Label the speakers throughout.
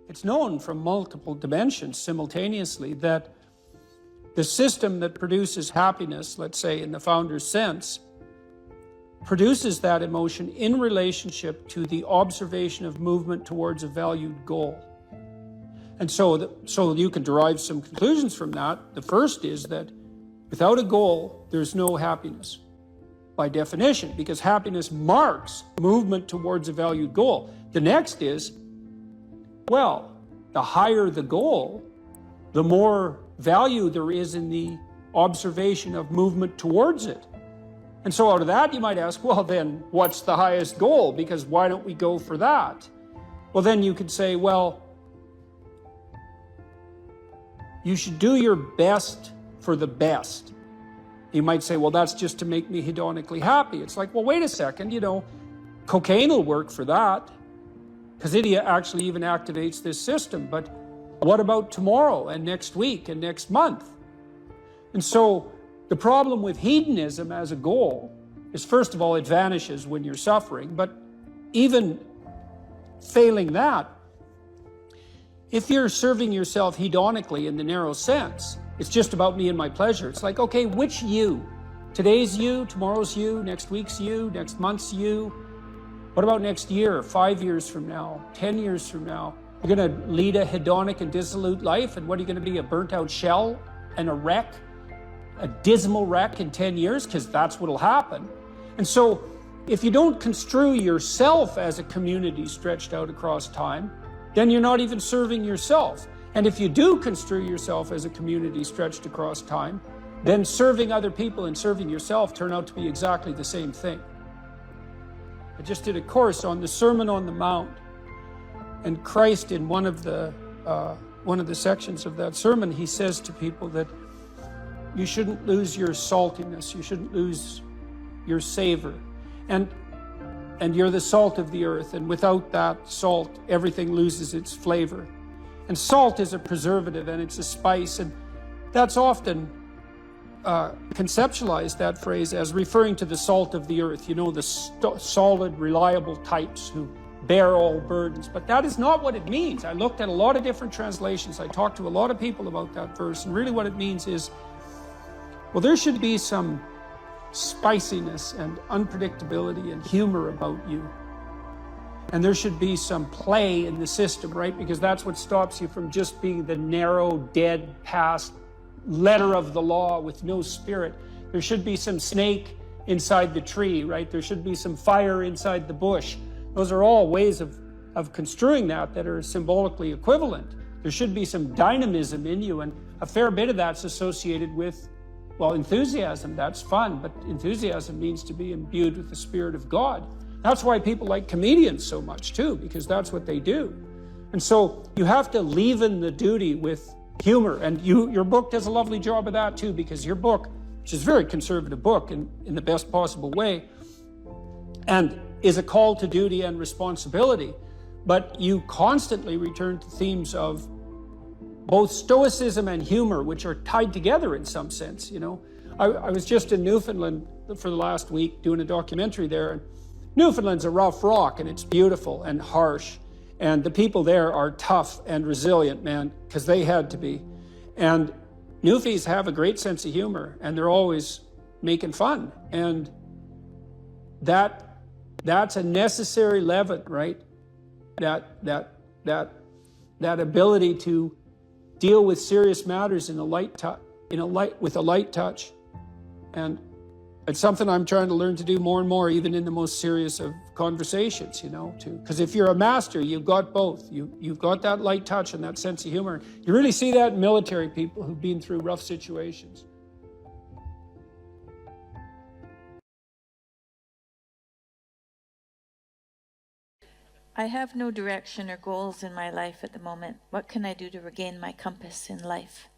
Speaker 1: It's known from multiple dimensions simultaneously that the system that produces happiness, let's say in the founder's sense, produces that emotion in relationship to the observation of movement towards a valued goal. And so you can derive some conclusions from that. The first is that without a goal, there's no happiness by definition, because happiness marks movement towards a valued goal. The next is, well, the higher the goal, the more value there is in the observation of movement towards it. And so out of that, you might ask, well, then what's the highest goal? Because why don't we go for that? Well, then you could say, well, you should do your best for the best. You might say, well, that's just to make me hedonically happy. It's like, well, wait a second, cocaine will work for that, because it actually even activates this system. But what about tomorrow and next week and next month? And so the problem with hedonism as a goal is, first of all, it vanishes when you're suffering. But even failing that, if you're serving yourself hedonically in the narrow sense, it's just about me and my pleasure. It's like, okay, which you? Today's you, tomorrow's you, next week's you, next month's you. What about next year, 5 years from now, 10 years from now? You're going to lead a hedonic and dissolute life, and what are you going to be, a burnt-out shell and a wreck, a dismal wreck in 10 years? Because that's what'll happen. And so if you don't construe yourself as a community stretched out across time, then you're not even serving yourself. And if you do construe yourself as a community stretched across time, then serving other people and serving yourself turn out to be exactly the same thing. I just did a course on the Sermon on the Mount, and Christ, in one of the sections of that sermon, he says to people that you shouldn't lose your saltiness, you shouldn't lose your savor, and you're the salt of the earth, and without that salt, everything loses its flavor. And salt is a preservative, and it's a spice, and that's often conceptualized, that phrase, as referring to the salt of the earth, the solid, reliable types who bear all burdens. But that is not what it means. I looked at a lot of different translations. I talked to a lot of people about that verse, and really what it means is, well, there should be some spiciness and unpredictability and humor about you. And there should be some play in the system, right? Because that's what stops you from just being the narrow, dead, past letter of the law with no spirit. There should be some snake inside the tree, right? There should be some fire inside the bush. Those are all ways of construing that are symbolically equivalent. There should be some dynamism in you, and a fair bit of that's associated with, well, enthusiasm. That's fun, but enthusiasm means to be imbued with the Spirit of God. That's why people like comedians so much too, because that's what they do. And so you have to leaven the duty with humor, and your book does a lovely job of that too, because your book, which is a very conservative book in the best possible way, and is a call to duty and responsibility, but you constantly return to themes of both stoicism and humor, which are tied together in some sense. I was just in Newfoundland for the last week doing a documentary there, and Newfoundland's a rough rock, and it's beautiful and harsh. And the people there are tough and resilient, man, because they had to be. And Newfies have a great sense of humor, and they're always making fun. And that's a necessary leaven, right? That ability to deal with serious matters with a light touch. And it's something I'm trying to learn to do more and more, even in the most serious of conversations, because if you're a master, you've got both. You've got that light touch and that sense of humor. You really see that in military people who've been through rough situations.
Speaker 2: I have no direction or goals in my life at the moment. What can I do to regain my compass in life?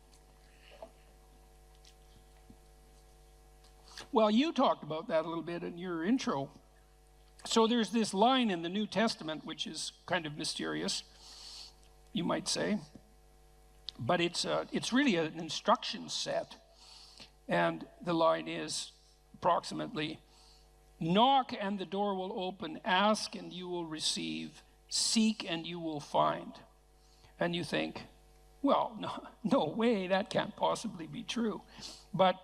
Speaker 1: Well, you talked about that a little bit in your intro. So there's this line in the New Testament, which is kind of mysterious, you might say, but it's really an instruction set. And the line is approximately, knock and the door will open, ask and you will receive, seek and you will find. And you think, well, no way, that can't possibly be true. But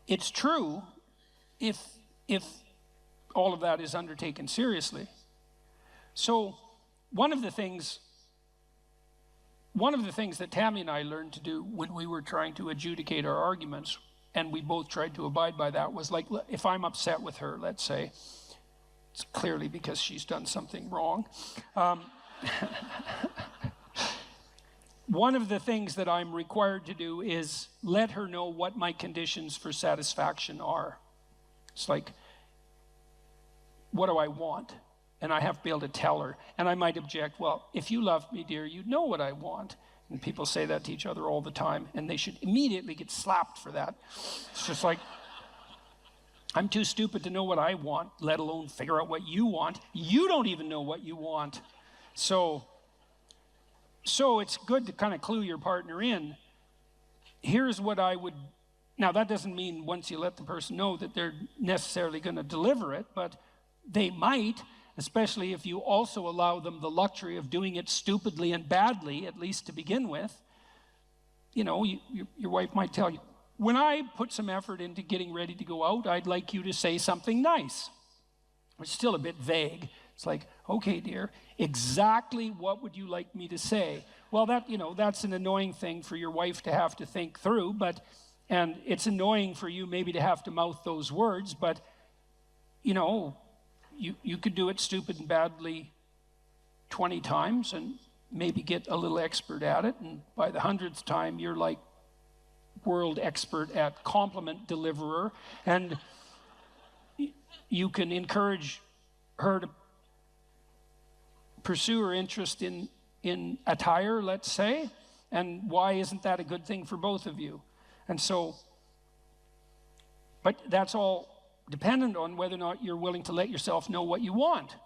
Speaker 1: it's true if all of that is undertaken seriously. So one of the things that Tammy and I learned to do when we were trying to adjudicate our arguments, and we both tried to abide by that, was like, if I'm upset with her, let's say, it's clearly because she's done something wrong. One of the things that I'm required to do is let her know what my conditions for satisfaction are. It's like, what do I want? And I have to be able to tell her. And I might object, well, if you love me, dear, you know what I want. And people say that to each other all the time, and they should immediately get slapped for that. It's just like, I'm too stupid to know what I want, let alone figure out what you want. You don't even know what you want. So it's good to kind of clue your partner in. Here's what I would, now that doesn't mean once you let the person know that they're necessarily going to deliver it, but they might, especially if you also allow them the luxury of doing it stupidly and badly, at least to begin with. You know, your wife might tell you, when I put some effort into getting ready to go out, I'd like you to say something nice. It's still a bit vague. It's like, okay, dear, exactly what would you like me to say? Well, that's an annoying thing for your wife to have to think through, and it's annoying for you maybe to have to mouth those words, but, you could do it stupid and badly 20 times and maybe get a little expert at it, and by the 100th time, you're like world expert at compliment deliverer, and you can encourage her to pursue her interest in attire, let's say, and why isn't that a good thing for both of you? And so, but that's all dependent on whether or not you're willing to let yourself know what you want.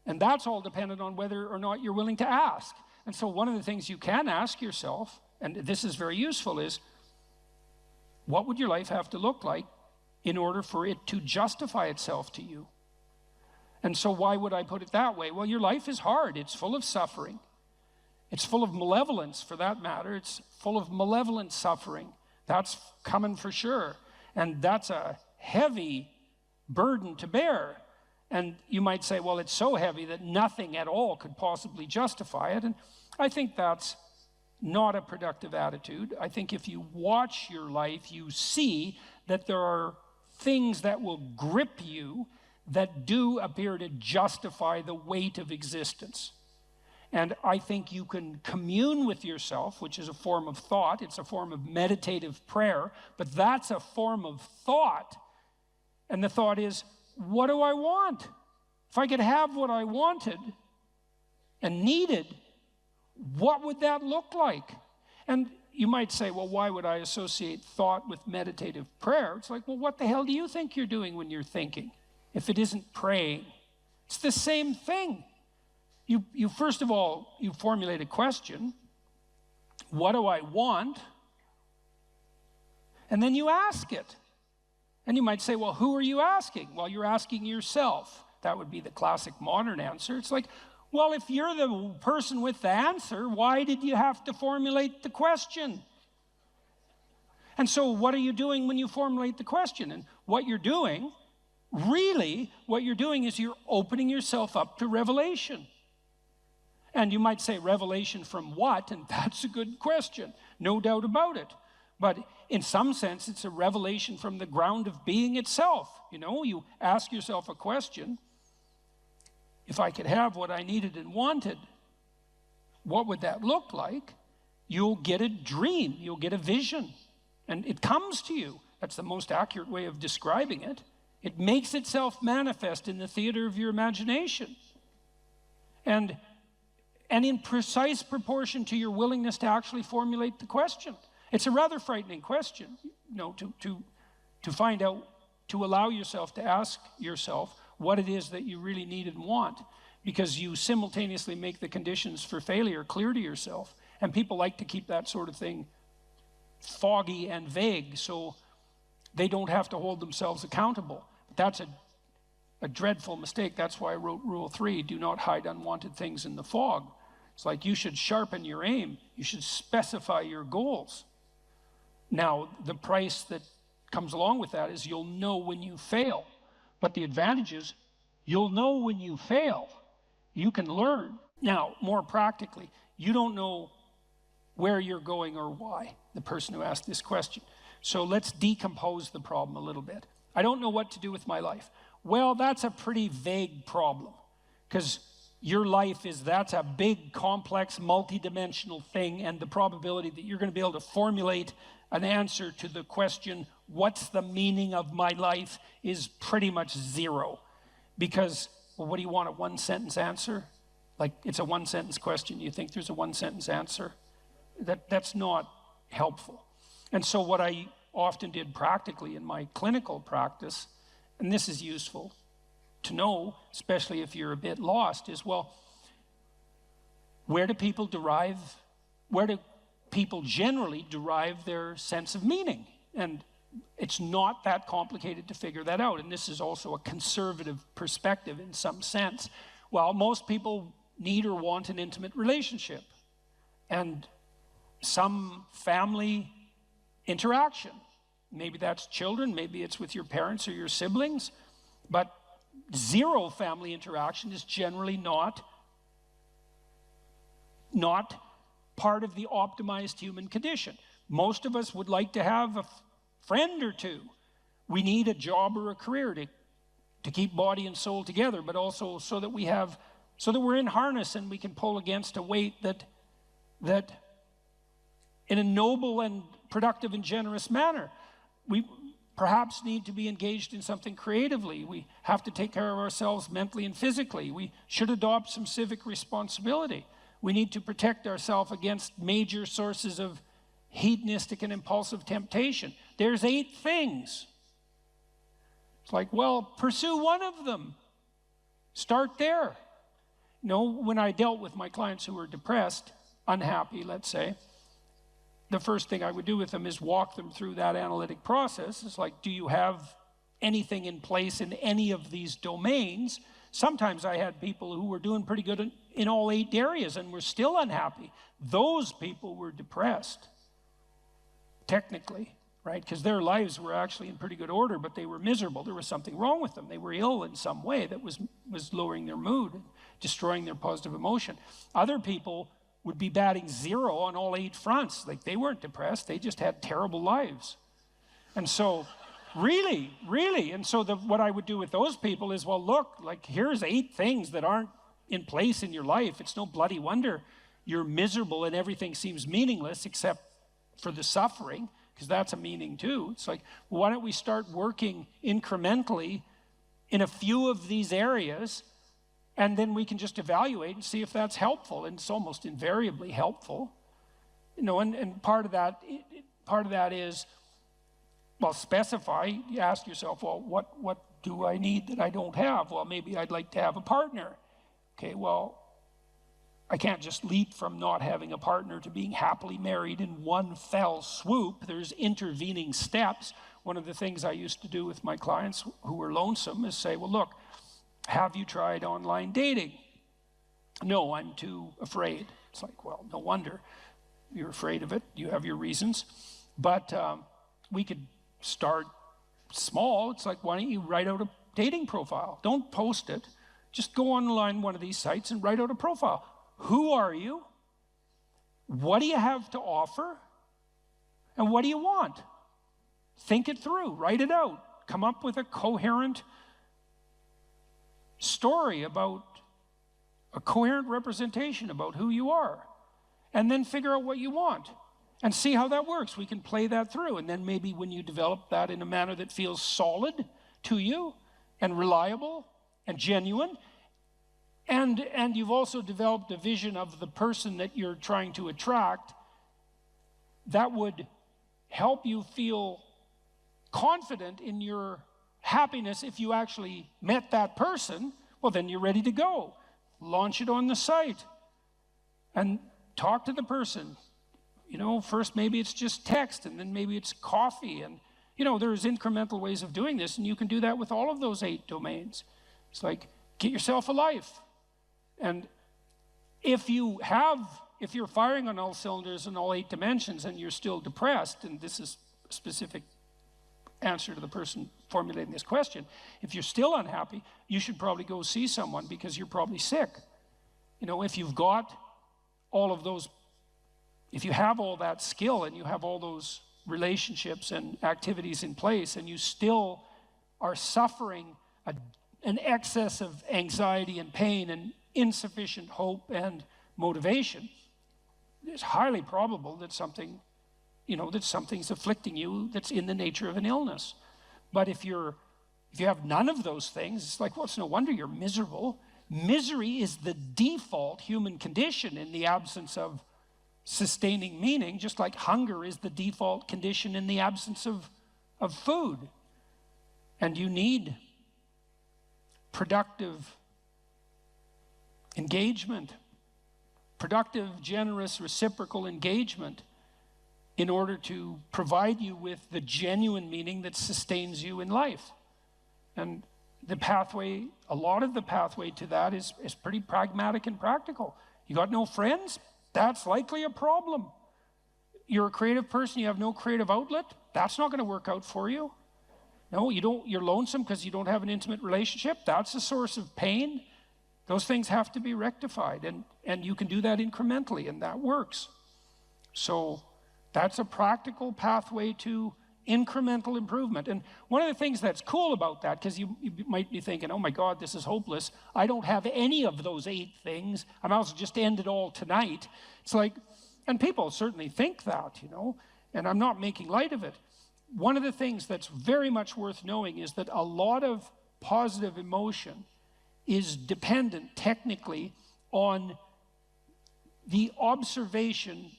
Speaker 1: And that's all dependent on whether or not you're willing to ask. And so one of the things you can ask yourself, and this is very useful, is what would your life have to look like in order for it to justify itself to you? And so why would I put it that way? Well, your life is hard. It's full of suffering. It's full of malevolence, for that matter. It's full of malevolent suffering. That's coming for sure. And that's a heavy burden to bear. And you might say, well, it's so heavy that nothing at all could possibly justify it. And I think that's not a productive attitude. I think if you watch your life, you see that there are things that will grip you that do appear to justify the weight of existence. And I think you can commune with yourself, which is a form of thought. It's a form of meditative prayer, but that's a form of thought. And the thought is, what do I want? If I could have what I wanted and needed, what would that look like? And you might say, well, why would I associate thought with meditative prayer? It's like, well, what the hell do you think you're doing when you're thinking, if it isn't praying? It's the same thing. You first of all, you formulate a question. What do I want? And then you ask it. And you might say, well, who are you asking? Well, you're asking yourself. That would be the classic modern answer. It's like, well, if you're the person with the answer, why did you have to formulate the question? And so what are you doing when you formulate the question? And what you're doing, really, what you're doing is you're opening yourself up to revelation. And you might say, revelation from what? And that's a good question, no doubt about it. But in some sense, it's a revelation from the ground of being itself. You ask yourself a question. If I could have what I needed and wanted, what would that look like? You'll get a dream. You'll get a vision. And it comes to you. That's the most accurate way of describing it. It makes itself manifest in the theater of your imagination. And in precise proportion to your willingness to actually formulate the question. It's a rather frightening question, to find out, to allow yourself to ask yourself what it is that you really need and want, because you simultaneously make the conditions for failure clear to yourself. And people like to keep that sort of thing foggy and vague so they don't have to hold themselves accountable. But that's a dreadful mistake. That's why I wrote Rule 3, do not hide unwanted things in the fog. It's like you should sharpen your aim. You should specify your goals. Now, the price that comes along with that is you'll know when you fail. But the advantage is you'll know when you fail. You can learn. Now, more practically, you don't know where you're going or why, the person who asked this question. So let's decompose the problem a little bit. I don't know what to do with my life. Well, that's a pretty vague problem, because your life that's a big, complex, multidimensional thing, and the probability that you're going to be able to formulate an answer to the question, what's the meaning of my life, is pretty much zero. Because, well, what do you want, a one-sentence answer? Like, it's a one-sentence question. You think there's a one-sentence answer? That's not helpful. And so what I often did practically in my clinical practice, and this is useful to know, especially if you're a bit lost, is, well, where do people generally derive their sense of meaning? And it's not that complicated to figure that out. And this is also a conservative perspective in some sense. Well, most people need or want an intimate relationship and some family interaction. Maybe that's children, maybe it's with your parents or your siblings, but zero family interaction is generally not part of the optimized human condition. Most of us would like to have a friend or two. We need a job or a career to keep body and soul together, but also so that we're in harness and we can pull against a weight that in a noble and productive and generous manner. We perhaps need to be engaged in something creatively. We have to take care of ourselves mentally and physically. We should adopt some civic responsibility. We need to protect ourselves against major sources of hedonistic and impulsive temptation. There's 8 things. It's like, well, pursue one of them. Start there. You know, when I dealt with my clients who were depressed, unhappy, let's say, the first thing I would do with them is walk them through that analytic process. It's like, do you have anything in place in any of these domains? Sometimes I had people who were doing pretty good in all 8 areas and were still unhappy. Those people were depressed, technically, right? Because their lives were actually in pretty good order, but they were miserable. There was something wrong with them. They were ill in some way that was lowering their mood and destroying their positive emotion. Other people would be batting 0 on all 8 fronts. Like, they weren't depressed, they just had terrible lives. And so, really, and so what I would do with those people is, well, look, like, here's 8 things that aren't in place in your life. It's no bloody wonder you're miserable and everything seems meaningless except for the suffering, because that's a meaning too. It's like, well, why don't we start working incrementally in a few of these areas, and then we can just evaluate and see if that's helpful. And it's almost invariably helpful. You know, and part of that is, well, specify. You ask yourself, well, what do I need that I don't have? Well, maybe I'd like to have a partner. Okay, well, I can't just leap from not having a partner to being happily married in one fell swoop. There's intervening steps. One of the things I used to do with my clients who were lonesome is say, well, look, have you tried online dating? No, I'm too afraid. It's like, well, no wonder you're afraid of it. You have your reasons. But we could start small. It's like, why don't you write out a dating profile? Don't post it. Just go online one of these sites and write out a profile. Who are you? What do you have to offer? And what do you want? Think it through. Write it out. Come up with a coherent story about a coherent representation about who you are. And then figure out what you want and see how that works. We can play that through. And then maybe when you develop that in a manner that feels solid to you and reliable and genuine, and you've also developed a vision of the person that you're trying to attract, that would help you feel confident in your happiness. If you actually met that person, well, then you're ready to go. Launch it on the site and talk to the person. You know, first maybe it's just text, and then maybe it's coffee. And, you know, there's incremental ways of doing this, and you can do that with all of those 8 domains. It's like, get yourself a life. And If you're firing on all cylinders in all 8 dimensions and you're still depressed, and this is a specific answer to the person formulating this question, if you're still unhappy, you should probably go see someone because you're probably sick. You know, if you've got all of those, if you have all that skill and you have all those relationships and activities in place and you still are suffering an excess of anxiety and pain and insufficient hope and motivation, it's highly probable that something, that something's afflicting you that's in the nature of an illness. But if you have none of those things, it's like, well, it's no wonder you're miserable. Misery is the default human condition in the absence of sustaining meaning, just like hunger is the default condition in the absence of food. And you need productive engagement, productive, generous, reciprocal engagement in order to provide you with the genuine meaning that sustains you in life. And the pathway, a lot of the pathway to that is pretty pragmatic and practical. You got no friends? That's likely a problem. You're a creative person, you have no creative outlet? That's not going to work out for you. No, you're lonesome because you don't have an intimate relationship? That's a source of pain. Those things have to be rectified, and you can do that incrementally, and that works. So that's a practical pathway to incremental improvement. And one of the things that's cool about that, because you might be thinking, oh my God, this is hopeless. I don't have any of those 8 things. I might as well just end it all tonight. It's like, and people certainly think that, and I'm not making light of it. One of the things that's very much worth knowing is that a lot of positive emotion is dependent technically on the observation,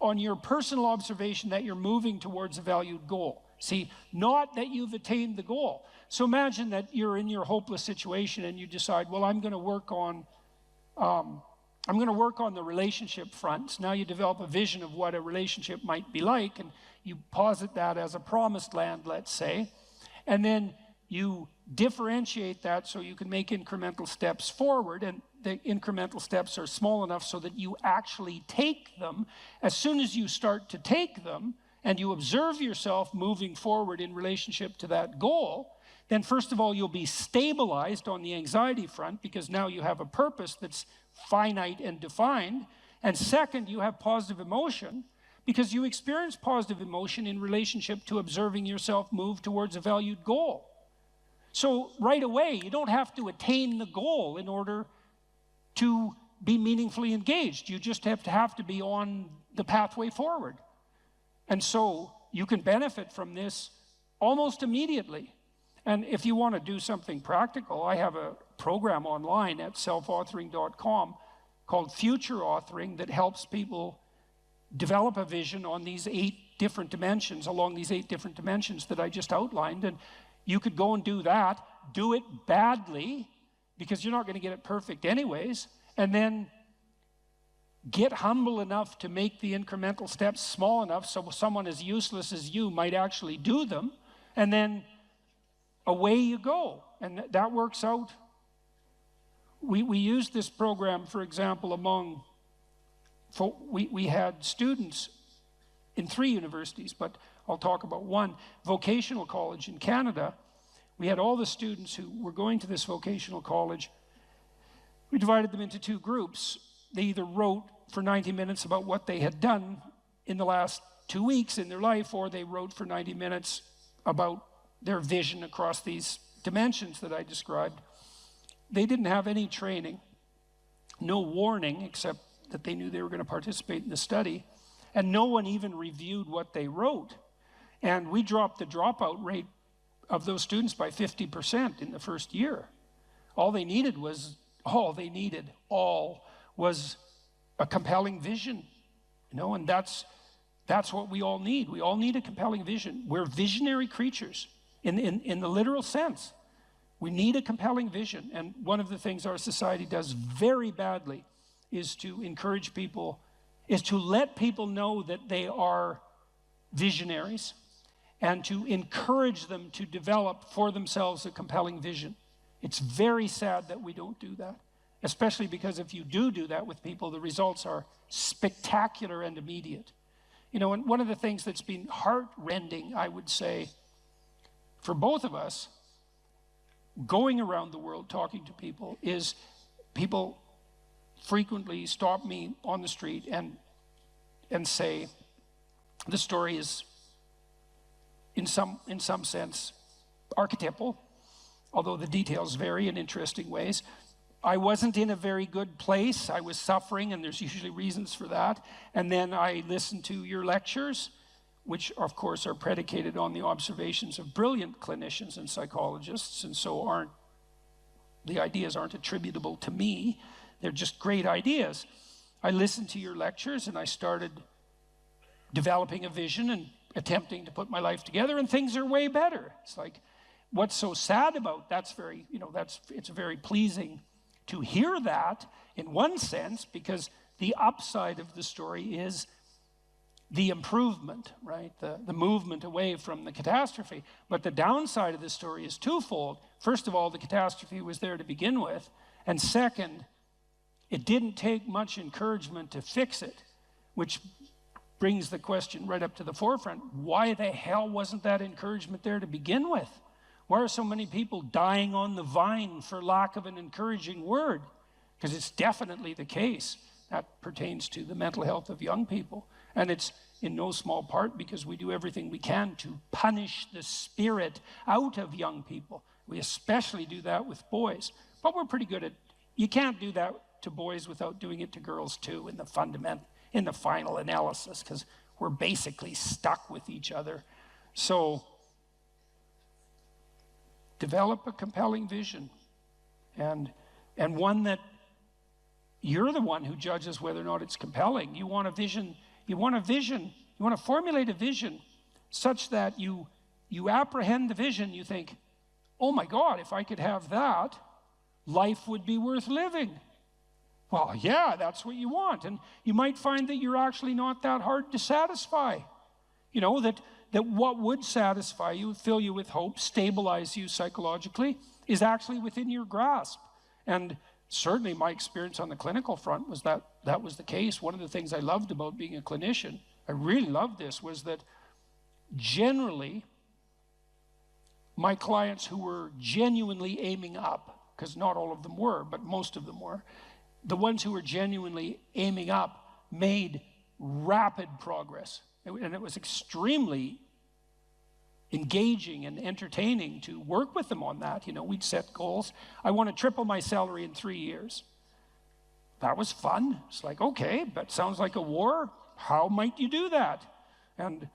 Speaker 1: on your personal observation that you're moving towards a valued goal. See, not that you've attained the goal. So imagine that you're in your hopeless situation and you decide, well, I'm going to work on the relationship front. So now you develop a vision of what a relationship might be like, and you posit that as a promised land, let's say, and then you differentiate that so you can make incremental steps forward, and the incremental steps are small enough so that you actually take them. As soon as you start to take them and you observe yourself moving forward in relationship to that goal, then first of all, you'll be stabilized on the anxiety front because now you have a purpose that's finite and defined. And second, you have positive emotion because you experience positive emotion in relationship to observing yourself move towards a valued goal. So right away, you don't have to attain the goal in order to be meaningfully engaged. You just have to be on the pathway forward. And so you can benefit from this almost immediately. And if you want to do something practical, I have a program online at selfauthoring.com called Future Authoring that helps people develop a vision on these 8 different dimensions, along these 8 different dimensions that I just outlined. And you could go and do that, do it badly, because you're not going to get it perfect anyways, and then get humble enough to make the incremental steps small enough so someone as useless as you might actually do them, and then away you go. And that works out. We used this program, for example, we had students in 3 universities, but I'll talk about one, vocational college in Canada. We had all the students who were going to this vocational college. We divided them into 2 groups. They either wrote for 90 minutes about what they had done in the last 2 weeks in their life, or they wrote for 90 minutes about their vision across these dimensions that I described. They didn't have any training, no warning, except that they knew they were going to participate in the study, and no one even reviewed what they wrote. And we dropped the dropout rate of those students by 50% in the first year. All they needed was a compelling vision, and that's what we all need. We all need a compelling vision. We're visionary creatures in the literal sense. We need a compelling vision. And one of the things our society does very badly is to encourage people, is to let people know that they are visionaries and to encourage them to develop for themselves a compelling vision. It's very sad that we don't do that. especially because if you do that with people, the results are spectacular and immediate. You know, and one of the things that's been heart-rending, I would say, for both of us, going around the world talking to people, is people frequently stop me on the street and say, the story is in some sense archetypal, although the details vary in interesting ways. I wasn't in a very good place. I was suffering, and there's usually reasons for that. And then I listened to your lectures, which of course are predicated on the observations of brilliant clinicians and psychologists, and so the ideas aren't attributable to me. They're just great ideas. I listened to your lectures, and I started developing a vision and attempting to put my life together, and things are way better. It's like, what's so sad about that's very, it's very pleasing to hear that in one sense, because the upside of the story is the improvement, right? The movement away from the catastrophe. But the downside of the story is twofold. First of all, the catastrophe was there to begin with. And second, it didn't take much encouragement to fix it, which brings the question right up to the forefront. Why the hell wasn't that encouragement there to begin with? Why are so many people dying on the vine for lack of an encouraging word? Because it's definitely the case. That pertains to the mental health of young people. And it's in no small part because we do everything we can to punish the spirit out of young people. We especially do that with boys. But we're pretty good at, you can't do that to boys without doing it to girls too in the final analysis, because we're basically stuck with each other. So develop a compelling vision, and one that you're the one who judges whether or not it's compelling. You want to formulate a vision such that you apprehend the vision, you think, oh my God, if I could have that, life would be worth living. Well, yeah, that's what you want. And you might find that you're actually not that hard to satisfy. You know, that what would satisfy you, fill you with hope, stabilize you psychologically, is actually within your grasp. And certainly my experience on the clinical front was that was the case. One of the things I loved about being a clinician, I really loved this, was that generally my clients who were genuinely aiming up, because not all of them were, but most of them were, the ones who were genuinely aiming up made rapid progress. And it was extremely engaging and entertaining to work with them on that. You know, we'd set goals. I want to triple my salary in 3 years. That was fun. It's like, okay, that sounds like a war. How might you do that? And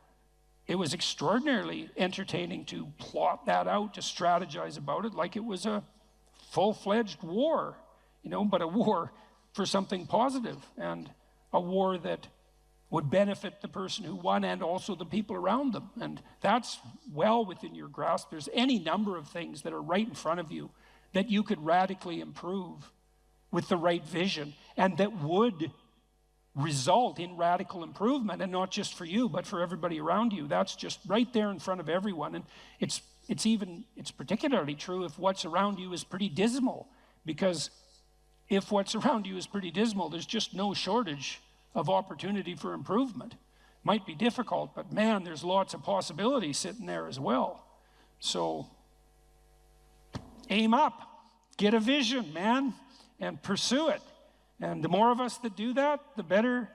Speaker 1: it was extraordinarily entertaining to plot that out, to strategize about it like it was a full-fledged war, you know, but a war for something positive, and a war that would benefit the person who won and also the people around them. And that's well within your grasp. There's any number of things that are right in front of you that you could radically improve with the right vision, and that would result in radical improvement, and not just for you, but for everybody around you. That's just right there in front of everyone. And it's particularly true if what's around you is pretty dismal, because if what's around you is pretty dismal, there's just no shortage of opportunity for improvement. Might be difficult, but man, there's lots of possibilities sitting there as well. So aim up, get a vision, man, and pursue it. And the more of us that do that, the better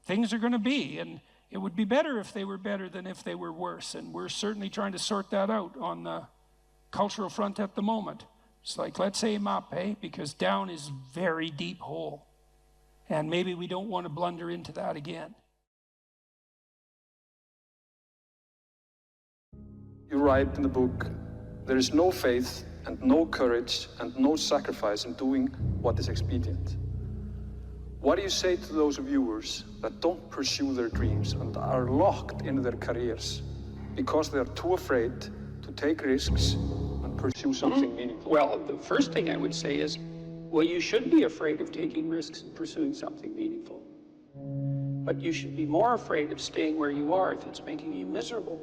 Speaker 1: things are going to be. And it would be better if they were better than if they were worse. And we're certainly trying to sort that out on the cultural front at the moment. It's like, let's aim up, eh? Because down is very deep hole. And maybe we don't want to blunder into that again.
Speaker 3: You write in the book, there is no faith and no courage and no sacrifice in doing what is expedient. What do you say to those viewers that don't pursue their dreams and are locked in their careers because they are too afraid to take risks and pursue something meaningful?
Speaker 1: Well, the first thing I would say is, well, you should be afraid of taking risks and pursuing something meaningful. But you should be more afraid of staying where you are if it's making you miserable.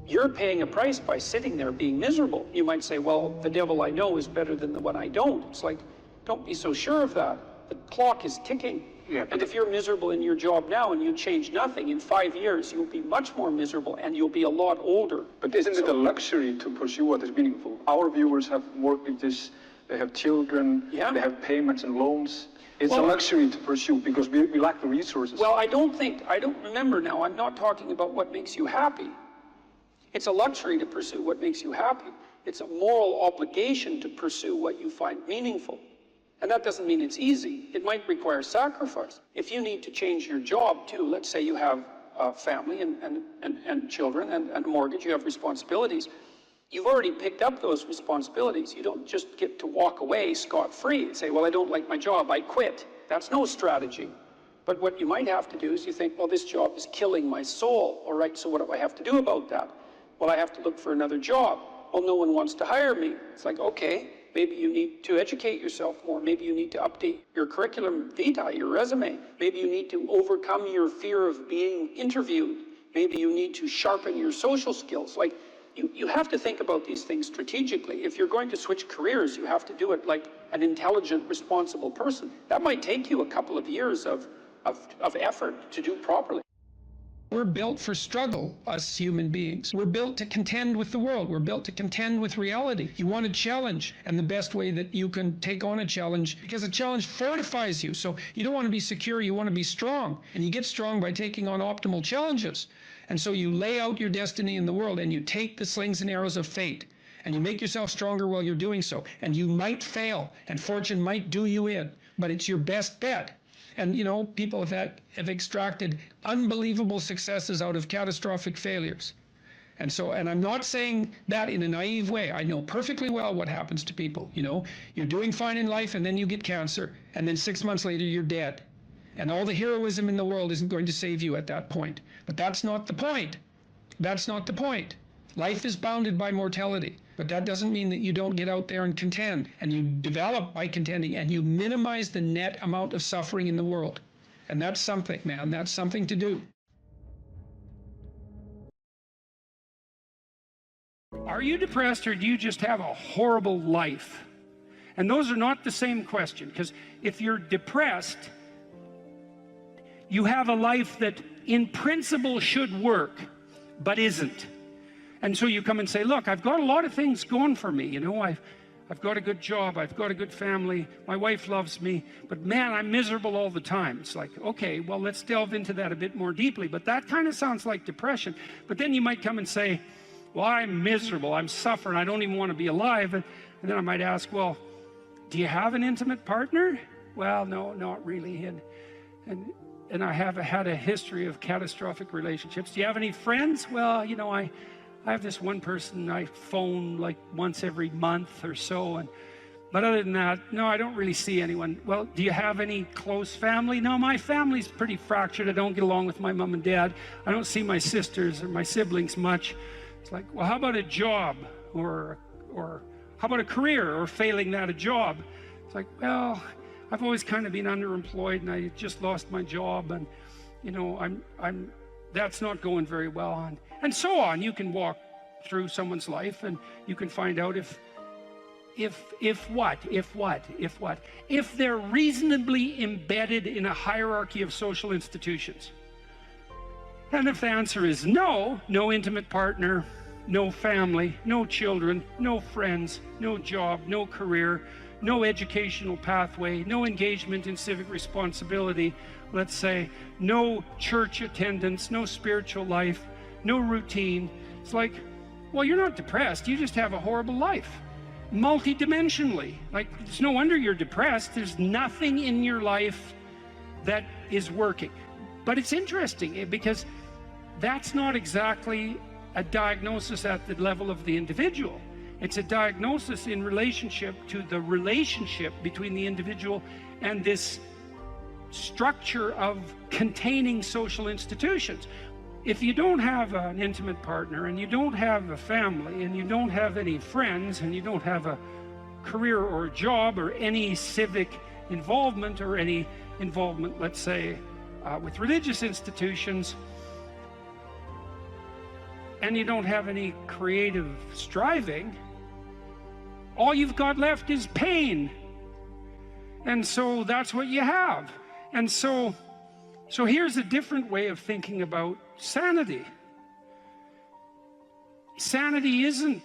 Speaker 1: You're paying a price by sitting there being miserable. You might say, well, the devil I know is better than the one I don't. It's like, don't be so sure of that. The clock is ticking.
Speaker 3: Yeah,
Speaker 1: and if you're miserable in your job now and you change nothing, in 5 years, you'll be much more miserable and you'll be a lot older.
Speaker 3: But isn't it a luxury to pursue what is meaningful? Our viewers have mortgages, they have children,
Speaker 1: Yeah.
Speaker 3: they have payments and loans. It's
Speaker 1: Well,
Speaker 3: a luxury to pursue because we lack the resources.
Speaker 1: Well, I don't remember now, I'm not talking about what makes you happy. It's a luxury to pursue what makes you happy. It's a moral obligation to pursue what you find meaningful. And that doesn't mean it's easy. It might require sacrifice. If you need to change your job too, let's say you have a family and children and a mortgage, you have responsibilities. You've already picked up those responsibilities. You don't just get to walk away scot-free and say, well, I don't like my job, I quit. That's no strategy. But what you might have to do is you think, well, this job is killing my soul. All right, so what do I have to do about that? Well, I have to look for another job. Well, no one wants to hire me. It's like, okay, maybe you need to educate yourself more. Maybe you need to update your curriculum vitae, your resume. Maybe you need to overcome your fear of being interviewed. Maybe you need to sharpen your social skills. Like, you have to think about these things strategically. If you're going to switch careers, you have to do it like an intelligent, responsible person. That might take you a couple of years of effort to do properly. We're built for struggle, us human beings. We're built to contend with the world. We're built to contend with reality. You want a challenge, and the best way that you can take on a challenge, because a challenge fortifies you. So you don't want to be secure, you want to be strong. And you get strong by taking on optimal challenges. And so you lay out your destiny in the world, and you take the slings and arrows of fate, and you make yourself stronger while you're doing so. And you might fail, and fortune might do you in, but it's your best bet. And, you know, people have extracted unbelievable successes out of catastrophic failures. And I'm not saying that in a naive way. I know perfectly well what happens to people. You know, you're doing fine in life and then you get cancer. And then 6 months later, you're dead. And all the heroism in the world isn't going to save you at that point. But that's not the point. That's not the point. Life is bounded by mortality. But that doesn't mean that you don't get out there and contend. And you develop by contending, and you minimize the net amount of suffering in the world. And that's something, man. That's something to do. Are you depressed, or do you just have a horrible life? And those are not the same question. Because if you're depressed, you have a life that in principle should work, but isn't. And so you come and say, look, I've got a lot of things going for me. You know, I've got a good job. I've got a good family. My wife loves me. But man, I'm miserable all the time. It's like, okay, well, let's delve into that a bit more deeply. But that kind of sounds like depression. But then you might come and say, well, I'm miserable. I'm suffering. I don't even want to be alive. And then I might ask, well, do you have an intimate partner? Well, no, not really. And I have had a history of catastrophic relationships. Do you have any friends? Well, you know, I have this one person I phone like once every month or so, but other than that, no, I don't really see anyone. Well, do you have any close family? No, my family's pretty fractured. I don't get along with my mom and dad. I don't see my sisters or my siblings much. It's like, well, how about a job, or how about a career, or failing that, a job? It's like, well, I've always kind of been underemployed, and I just lost my job, and you know, that's not going very well, and so on. You can walk through someone's life and you can find out if they're reasonably embedded in a hierarchy of social institutions. And if the answer is no, no intimate partner, no family, no children, no friends, no job, no career, no educational pathway, no engagement in civic responsibility, let's say, no church attendance, no spiritual life, no routine. It's like, well, you're not depressed, you just have a horrible life, multidimensionally. Like, it's no wonder you're depressed. There's nothing in your life that is working. But it's interesting because that's not exactly a diagnosis at the level of the individual. It's a diagnosis in relationship to the relationship between the individual and this structure of containing social institutions. If you don't have an intimate partner, and you don't have a family, and you don't have any friends, and you don't have a career or a job or any civic involvement or any involvement, let's say, with religious institutions, and you don't have any creative striving, all you've got left is pain. And so that's what you have. And so here's a different way of thinking about sanity. Sanity isn't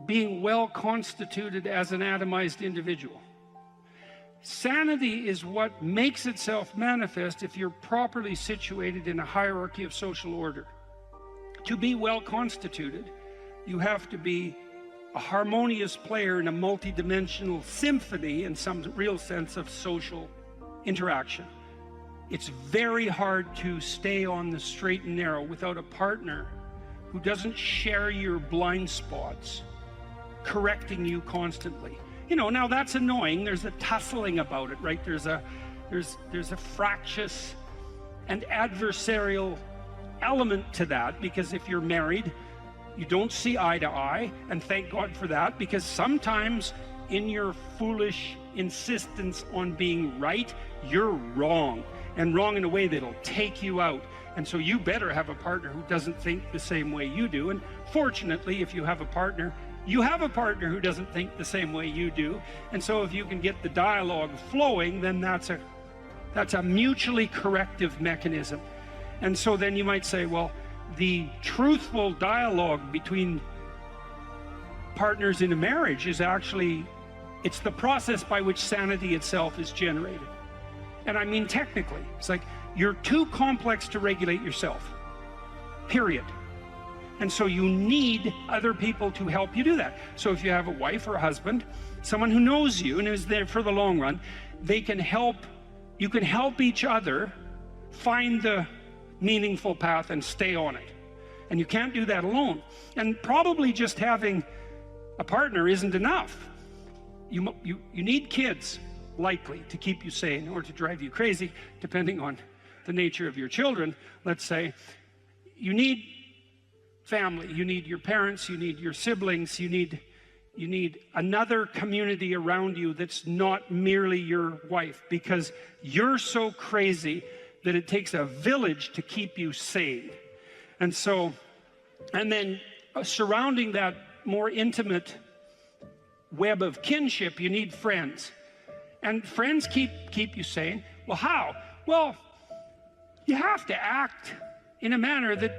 Speaker 1: being well constituted as an atomized individual. Sanity is what makes itself manifest if you're properly situated in a hierarchy of social order. To be well constituted, you have to be a harmonious player in a multidimensional symphony in some real sense of social interaction. It's very hard to stay on the straight and narrow without a partner who doesn't share your blind spots, correcting you constantly. You know, now that's annoying. There's a tussling about it, right? There's a fractious and adversarial element to that, because if you're married, you don't see eye to eye, and thank God for that, because sometimes in your foolish insistence on being right, you're wrong, and wrong in a way that'll take you out. And so you better have a partner who doesn't think the same way you do. And fortunately, if you have a partner, you have a partner who doesn't think the same way you do. And so if you can get the dialogue flowing, then that's a mutually corrective mechanism. And so then you might say, well, the truthful dialogue between partners in a marriage is actually, it's the process by which sanity itself is generated. And I mean technically, it's like you're too complex to regulate yourself, period. And so you need other people to help you do that. So if you have a wife or a husband, someone who knows you and is there for the long run, they can help, you can help each other find the meaningful path and stay on it. And you can't do that alone. And probably just having a partner isn't enough. You need kids, likely, to keep you sane or to drive you crazy, depending on the nature of your children. Let's say you need family, you need your parents, you need your siblings, you need another community around you that's not merely your wife, because you're so crazy that it takes a village to keep you sane. And so, and then surrounding that more intimate web of kinship, you need friends. And friends keep you sane. Well, how? Well, you have to act in a manner that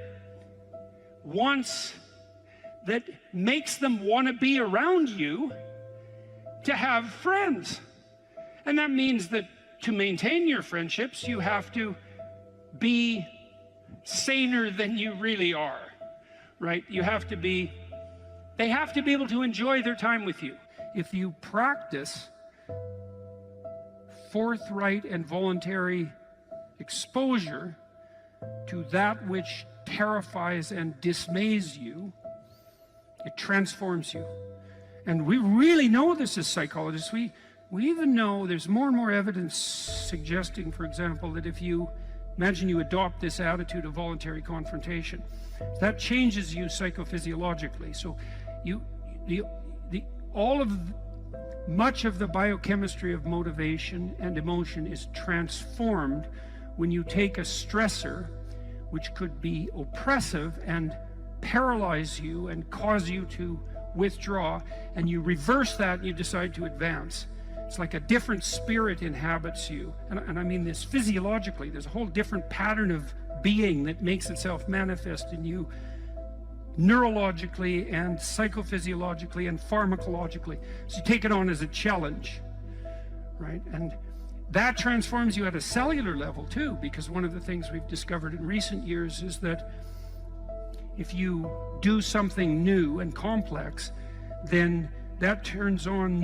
Speaker 1: makes them want to be around you to have friends. And that means that to maintain your friendships, you have to be saner than you really are, right? They have to be able to enjoy their time with you. If you practice forthright and voluntary exposure to that which terrifies and dismays you, it transforms you. And we really know this as psychologists. We even know there's more and more evidence suggesting, for example, that if you imagine you adopt this attitude of voluntary confrontation, that changes you psychophysiologically. So much of the biochemistry of motivation and emotion is transformed when you take a stressor which could be oppressive and paralyze you and cause you to withdraw, and you reverse that and you decide to advance. It's like a different spirit inhabits you. And I mean this physiologically. There's a whole different pattern of being that makes itself manifest in you neurologically and psychophysiologically and pharmacologically. So you take it on as a challenge, right? And that transforms you at a cellular level too, because one of the things we've discovered in recent years is that if you do something new and complex, then that turns on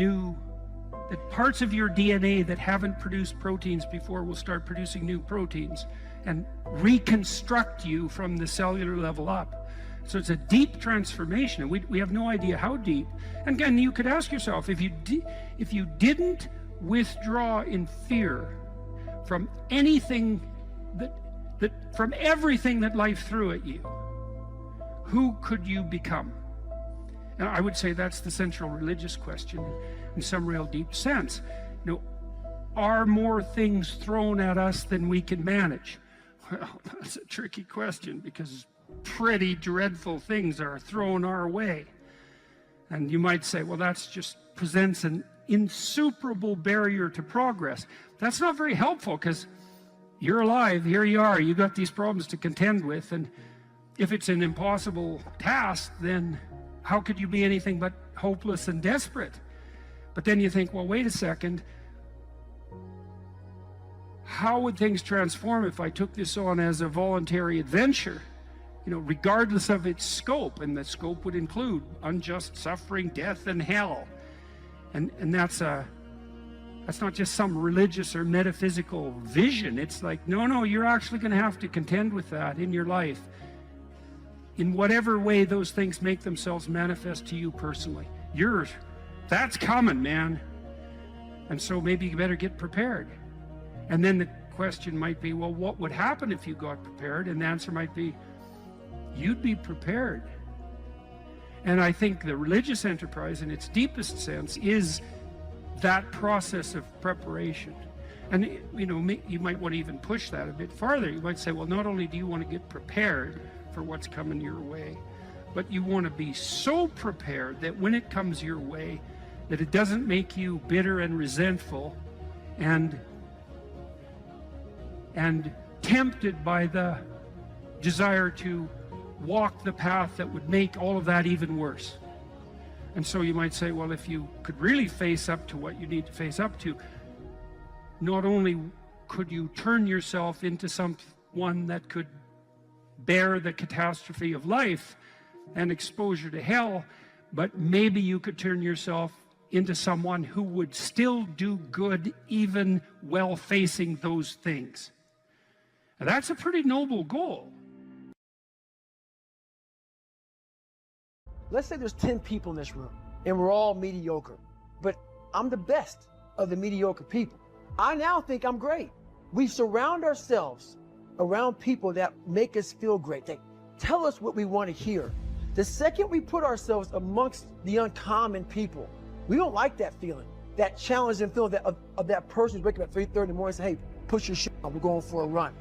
Speaker 1: that parts of your DNA that haven't produced proteins before will start producing new proteins and reconstruct you from the cellular level up. So it's a deep transformation, and we have no idea how deep. And again, you could ask yourself, if you didn't withdraw in fear from anything from everything that life threw at you, who could you become? And I would say that's the central religious question in some real deep sense. You know, are more things thrown at us than we can manage? Well, that's a tricky question, because pretty dreadful things are thrown our way. And you might say, well, that's just presents an insuperable barrier to progress. That's not very helpful, because you're alive, here you are, you got these problems to contend with, and if it's an impossible task, then how could you be anything but hopeless and desperate? But then you think, well, wait a second, how would things transform if I took this on as a voluntary adventure? You know, regardless of its scope, and the scope would include unjust suffering, death, and hell. And that's not just some religious or metaphysical vision. It's like, no, you're actually going to have to contend with that in your life, in whatever way those things make themselves manifest to you personally. That's coming, man. And so maybe you better get prepared. And then the question might be, well, what would happen if you got prepared? And the answer might be, you'd be prepared. And I think the religious enterprise in its deepest sense is that process of preparation. And you know, you might want to even push that a bit farther. You might say, well, not only do you want to get prepared for what's coming your way, but you want to be so prepared that when it comes your way, that it doesn't make you bitter and resentful and tempted by the desire to walk the path that would make all of that even worse. And so you might say, well, if you could really face up to what you need to face up to, not only could you turn yourself into someone that could bear the catastrophe of life and exposure to hell, but maybe you could turn yourself into someone who would still do good even while facing those things. Now, that's a pretty noble goal.
Speaker 4: Let's say there's 10 people in this room and we're all mediocre, but I'm the best of the mediocre people. I now think I'm great. We surround ourselves around people that make us feel great. They tell us what we want to hear. The second we put ourselves amongst the uncommon people, we don't like that feeling, that challenging feeling of that person who's waking up at 3:30 in the morning and say, hey, push your shit on, we're going for a run.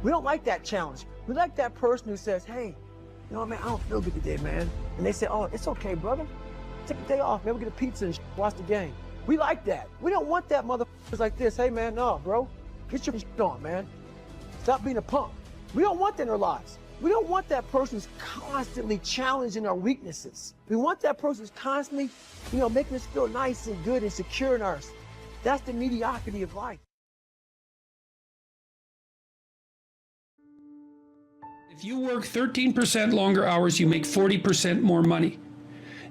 Speaker 4: We don't like that challenge. We like that person who says, hey, you know what, man, I don't feel good today, man. And they say, oh, it's okay, brother. Take a day off, man, we'll get a pizza and watch the game. We like that. We don't want that motherfuckers like this. Hey, man, no, bro, get your shit on, man. Stop being a punk. We don't want that in our lives. We don't want that person who's constantly challenging our weaknesses. We want that person who's constantly, you know, making us feel nice and good and secure in ours. That's the mediocrity of life.
Speaker 1: If you work 13% longer hours, you make 40% more money.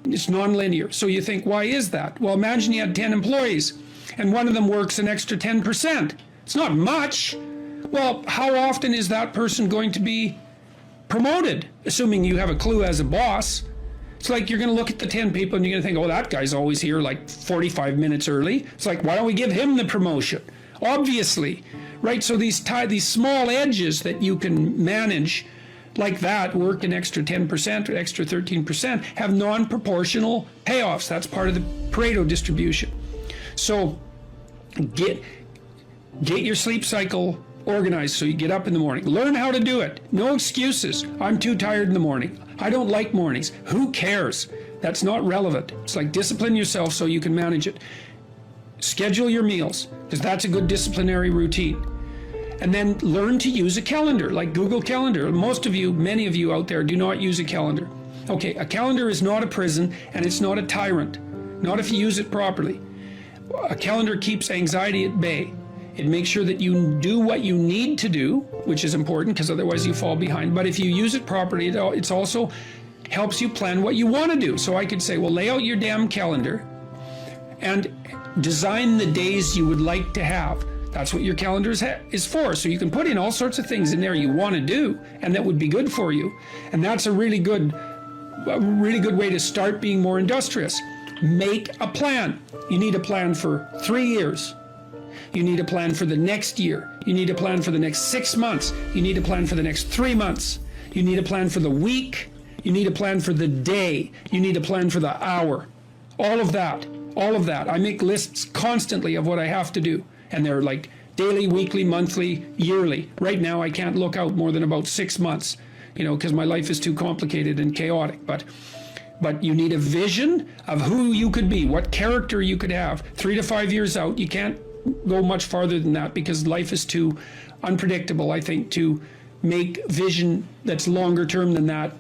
Speaker 1: It's nonlinear. So you think, why is that? Well, imagine you had 10 employees and one of them works an extra 10%. It's not much. Well, how often is that person going to be promoted, assuming you have a clue as a boss? It's like you're going to look at the 10 people and you're going to think, oh, that guy's always here like 45 minutes early. It's like, why don't we give him the promotion? Obviously, right? So these small edges that you can manage like that, work an extra 10% or extra 13%, have non-proportional payoffs. That's part of the Pareto distribution. So get your sleep cycle organized so you get up in the morning. Learn how to do it. No excuses. I'm too tired in the morning. I don't like mornings. Who cares? That's not relevant. It's like discipline yourself so you can manage it. Schedule your meals, because that's a good disciplinary routine. And then learn to use a calendar, like Google Calendar. Most of you, many of you out there, do not use a calendar. Okay, a calendar is not a prison, and it's not a tyrant. Not if you use it properly. A calendar keeps anxiety at bay. It makes sure that you do what you need to do, which is important, because otherwise you fall behind. But if you use it properly, it also helps you plan what you want to do. So I could say, well, lay out your damn calendar and design the days you would like to have. That's what your calendar is for. So you can put in all sorts of things in there you want to do and that would be good for you. And that's a really good way to start being more industrious. Make a plan. You need a plan for 3 years. You need a plan for the next year. You need a plan for the next 6 months. You need a plan for the next 3 months. You need a plan for the week. You need a plan for the day. You need a plan for the hour. All of that. I make lists constantly of what I have to do. And they're like daily, weekly, monthly, yearly. Right now, I can't look out more than about 6 months. because my life is too complicated and chaotic. But you need a vision of who you could be, what character you could have. 3 to 5 years out, you can't go much farther than that because life is too unpredictable, I think, to make vision that's longer term than that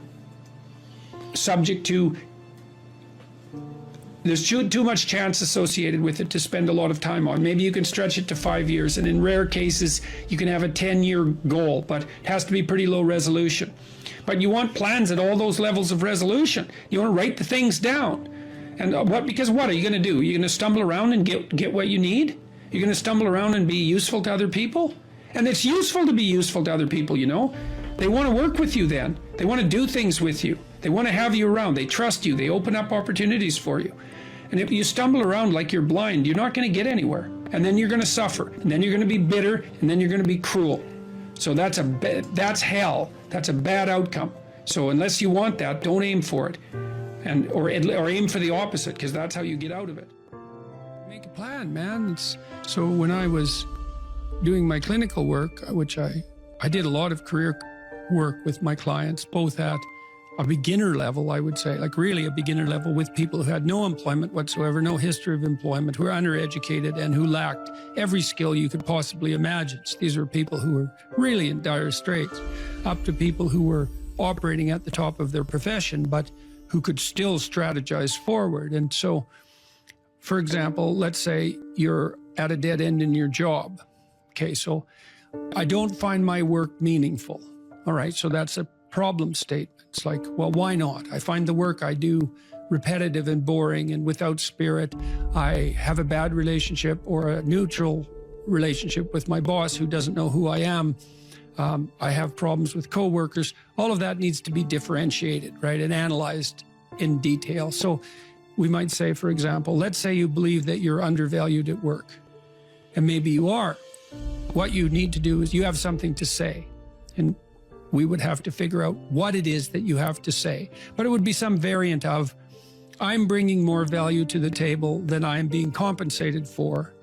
Speaker 1: subject to, there's too much chance associated with it to spend a lot of time on. Maybe you can stretch it to 5 years, and in rare cases, you can have a 10-year goal, but it has to be pretty low resolution. But you want plans at all those levels of resolution. You want to write the things down. And because what are you going to do? You're going to stumble around and get what you need? You're going to stumble around and be useful to other people? And it's useful to be useful to other people, They want to work with you then. They want to do things with you. They want to have you around. They trust you. They open up opportunities for you. And if you stumble around like you're blind, you're not going to get anywhere. And then you're going to suffer. And then you're going to be bitter. And then you're going to be cruel. So that's hell. That's a bad outcome. So unless you want that, don't aim for it. Or aim for the opposite, because that's how you get out of it. Make a plan, man. So when I was doing my clinical work, which I did a lot of career work with my clients, both at a beginner level, I would say, like really a beginner level, with people who had no employment whatsoever, no history of employment, who were undereducated and who lacked every skill you could possibly imagine. So these were people who were really in dire straits, up to people who were operating at the top of their profession, but who could still strategize forward. And so, for example, let's say you're at a dead end in your job. Okay, so I don't find my work meaningful. All right, so that's a problem statement. It's like, well, why not? I find the work I do repetitive and boring and without spirit. I have a bad relationship or a neutral relationship with my boss who doesn't know who I am. I have problems with coworkers. All of that needs to be differentiated, right, and analyzed in detail. So we might say, for example, let's say you believe that you're undervalued at work, and maybe you are. What you need to do is you have something to say, and we would have to figure out what it is that you have to say. But it would be some variant of, I'm bringing more value to the table than I am being compensated for,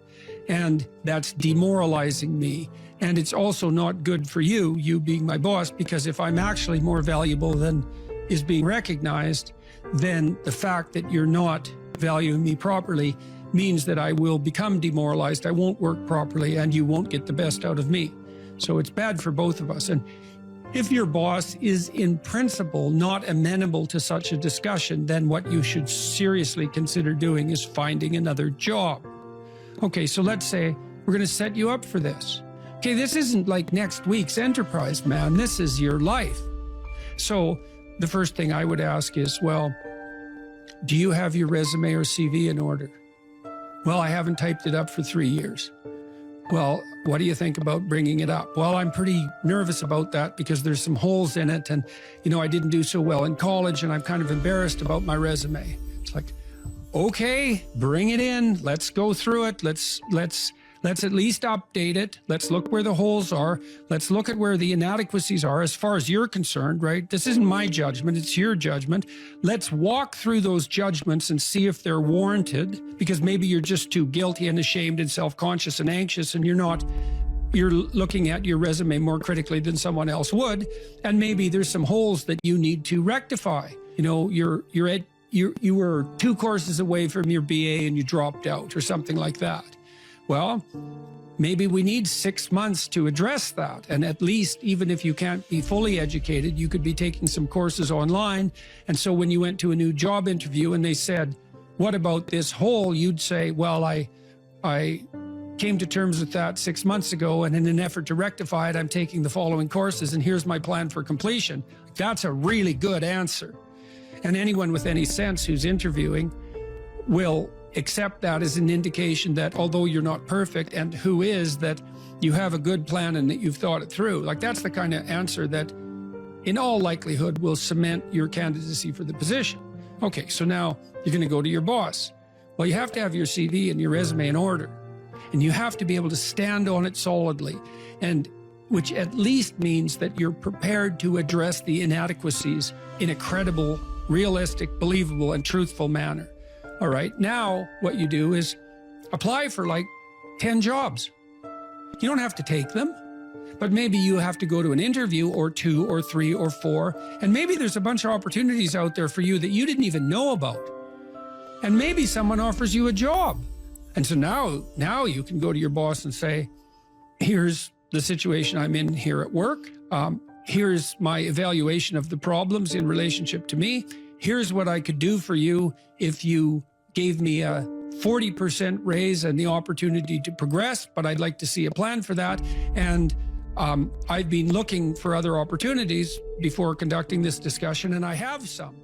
Speaker 1: and that's demoralizing me. And it's also not good for you being my boss, because if I'm actually more valuable than is being recognized, then the fact that you're not valuing me properly means that I will become demoralized, I won't work properly, and you won't get the best out of me. So it's bad for both of us. And if your boss is in principle not amenable to such a discussion, then what you should seriously consider doing is finding another job. Okay, so let's say we're going to set you up for this. Okay, this isn't like next week's enterprise, man. This is your life. So the first thing I would ask is, well, do you have your resume or CV in order? Well, I haven't typed it up for 3 years. Well, what do you think about bringing it up? Well, I'm pretty nervous about that because there's some holes in it, and, I didn't do so well in college, and I'm kind of embarrassed about my resume. It's like, okay, bring it in. Let's go through it. Let's at least update it. Let's look where the holes are. Let's look at where the inadequacies are as far as you're concerned, right? This isn't my judgment, it's your judgment. Let's walk through those judgments and see if they're warranted, because maybe you're just too guilty and ashamed and self-conscious and anxious, and you're looking at your resume more critically than someone else would, and maybe there's some holes that you need to rectify. You were 2 courses away from your BA and you dropped out or something like that. Well, maybe we need 6 months to address that. And at least, even if you can't be fully educated, you could be taking some courses online. And so when you went to a new job interview and they said, what about this hole? You'd say, well, I came to terms with that 6 months ago, and in an effort to rectify it, I'm taking the following courses, and here's my plan for completion. That's a really good answer. And anyone with any sense who's interviewing will accept that as an indication that although you're not perfect, and who is, that you have a good plan and that you've thought it through. Like, that's the kind of answer that in all likelihood will cement your candidacy for the position. Okay, so now you're going to go to your boss. Well, you have to have your CV and your resume in order, and you have to be able to stand on it solidly, and which at least means that you're prepared to address the inadequacies in a credible, realistic, believable, and truthful manner. All right, now what you do is apply for like 10 jobs. You don't have to take them. But maybe you have to go to an interview or 2 or 3 or 4, and maybe there's a bunch of opportunities out there for you that you didn't even know about. And maybe someone offers you a job. And so now you can go to your boss and say, here's the situation I'm in here at work. Here's my evaluation of the problems in relationship to me. Here's what I could do for you if you gave me a 40% raise and the opportunity to progress, but I'd like to see a plan for that. And I've been looking for other opportunities before conducting this discussion, and I have some.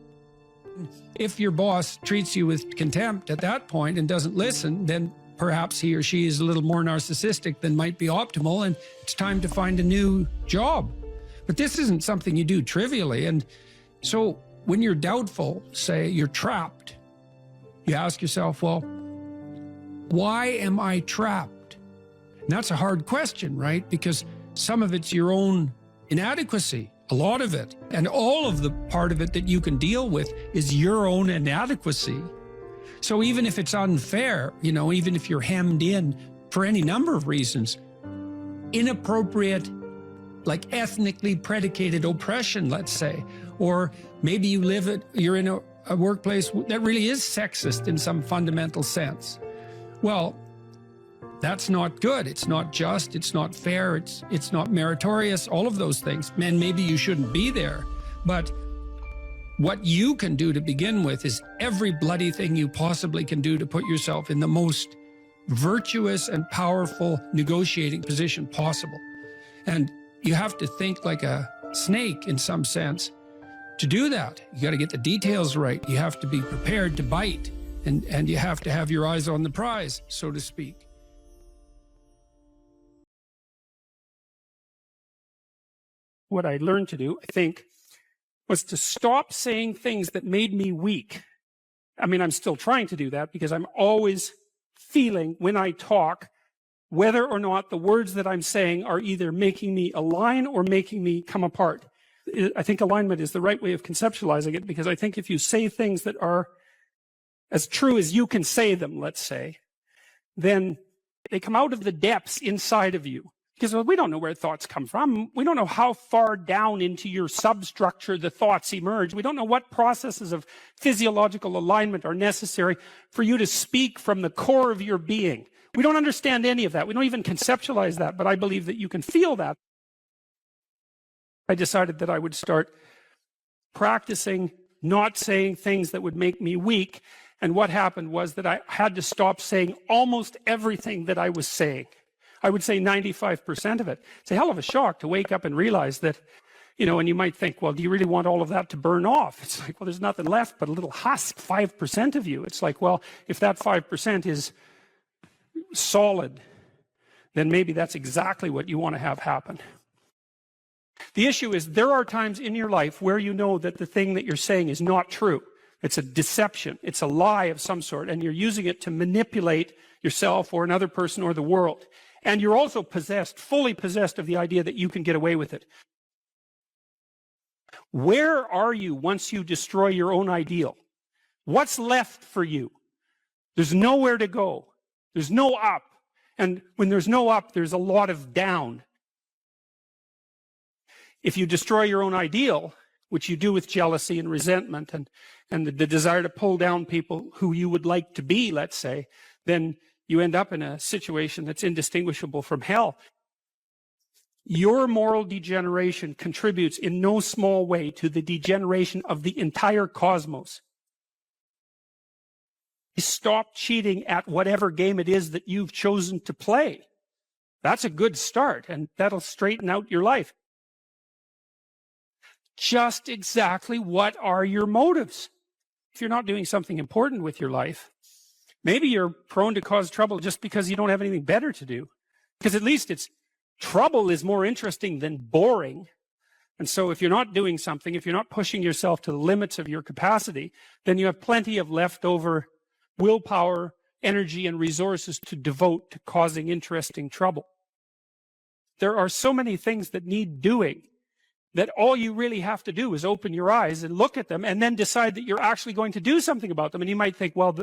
Speaker 1: If your boss treats you with contempt at that point and doesn't listen, then perhaps he or she is a little more narcissistic than might be optimal, and it's time to find a new job. But this isn't something you do trivially. And so when you're doubtful, say you're trapped, you ask yourself, well, why am I trapped? And that's a hard question, right? Because some of it's your own inadequacy, a lot of it. And all of the part of it that you can deal with is your own inadequacy. So even if it's unfair, even if you're hemmed in for any number of reasons, inappropriate, like ethnically predicated oppression, let's say, or maybe you're in a workplace that really is sexist in some fundamental sense. Well, that's not good. It's not just, it's not fair, it's not meritorious, all of those things. And maybe you shouldn't be there. But what you can do to begin with is every bloody thing you possibly can do to put yourself in the most virtuous and powerful negotiating position possible. And you have to think like a snake in some sense to do that. You got to get the details right. You have to be prepared to bite, and you have to have your eyes on the prize, so to speak. What I learned to do, I think, was to stop saying things that made me weak. I mean, I'm still trying to do that because I'm always feeling when I talk whether or not the words that I'm saying are either making me align or making me come apart. I think alignment is the right way of conceptualizing it, because I think if you say things that are as true as you can say them, let's say, then they come out of the depths inside of you. Because we don't know where thoughts come from. We don't know how far down into your substructure the thoughts emerge. We don't know what processes of physiological alignment are necessary for you to speak from the core of your being. We don't understand any of that. We don't even conceptualize that, but I believe that you can feel that. I decided that I would start practicing not saying things that would make me weak. And what happened was that I had to stop saying almost everything that I was saying. I would say 95% of it. It's a hell of a shock to wake up and realize that, and you might think, well, do you really want all of that to burn off? It's like, well, there's nothing left but a little husk, 5% of you. It's like, well, if that 5% is solid, then maybe that's exactly what you want to have happen. The issue is there are times in your life where you know that the thing that you're saying is not true. It's a deception. It's a lie of some sort, and you're using it to manipulate yourself or another person or the world. And you're also fully possessed of the idea that you can get away with it. Where are you once you destroy your own ideal? What's left for you? There's nowhere to go. There's no up. And when there's no up, there's a lot of down. If you destroy your own ideal, which you do with jealousy and resentment and the desire to pull down people who you would like to be, let's say, then you end up in a situation that's indistinguishable from hell. Your moral degeneration contributes in no small way to the degeneration of the entire cosmos. Stop cheating at whatever game it is that you've chosen to play. That's a good start, and that'll straighten out your life. Just exactly what are your motives? If you're not doing something important with your life, maybe you're prone to cause trouble just because you don't have anything better to do. Because at least trouble is more interesting than boring. And so if you're not doing something, if you're not pushing yourself to the limits of your capacity, then you have plenty of leftover willpower, energy, and resources to devote to causing interesting trouble. There are so many things that need doing that all you really have to do is open your eyes and look at them and then decide that you're actually going to do something about them. And you might think, well,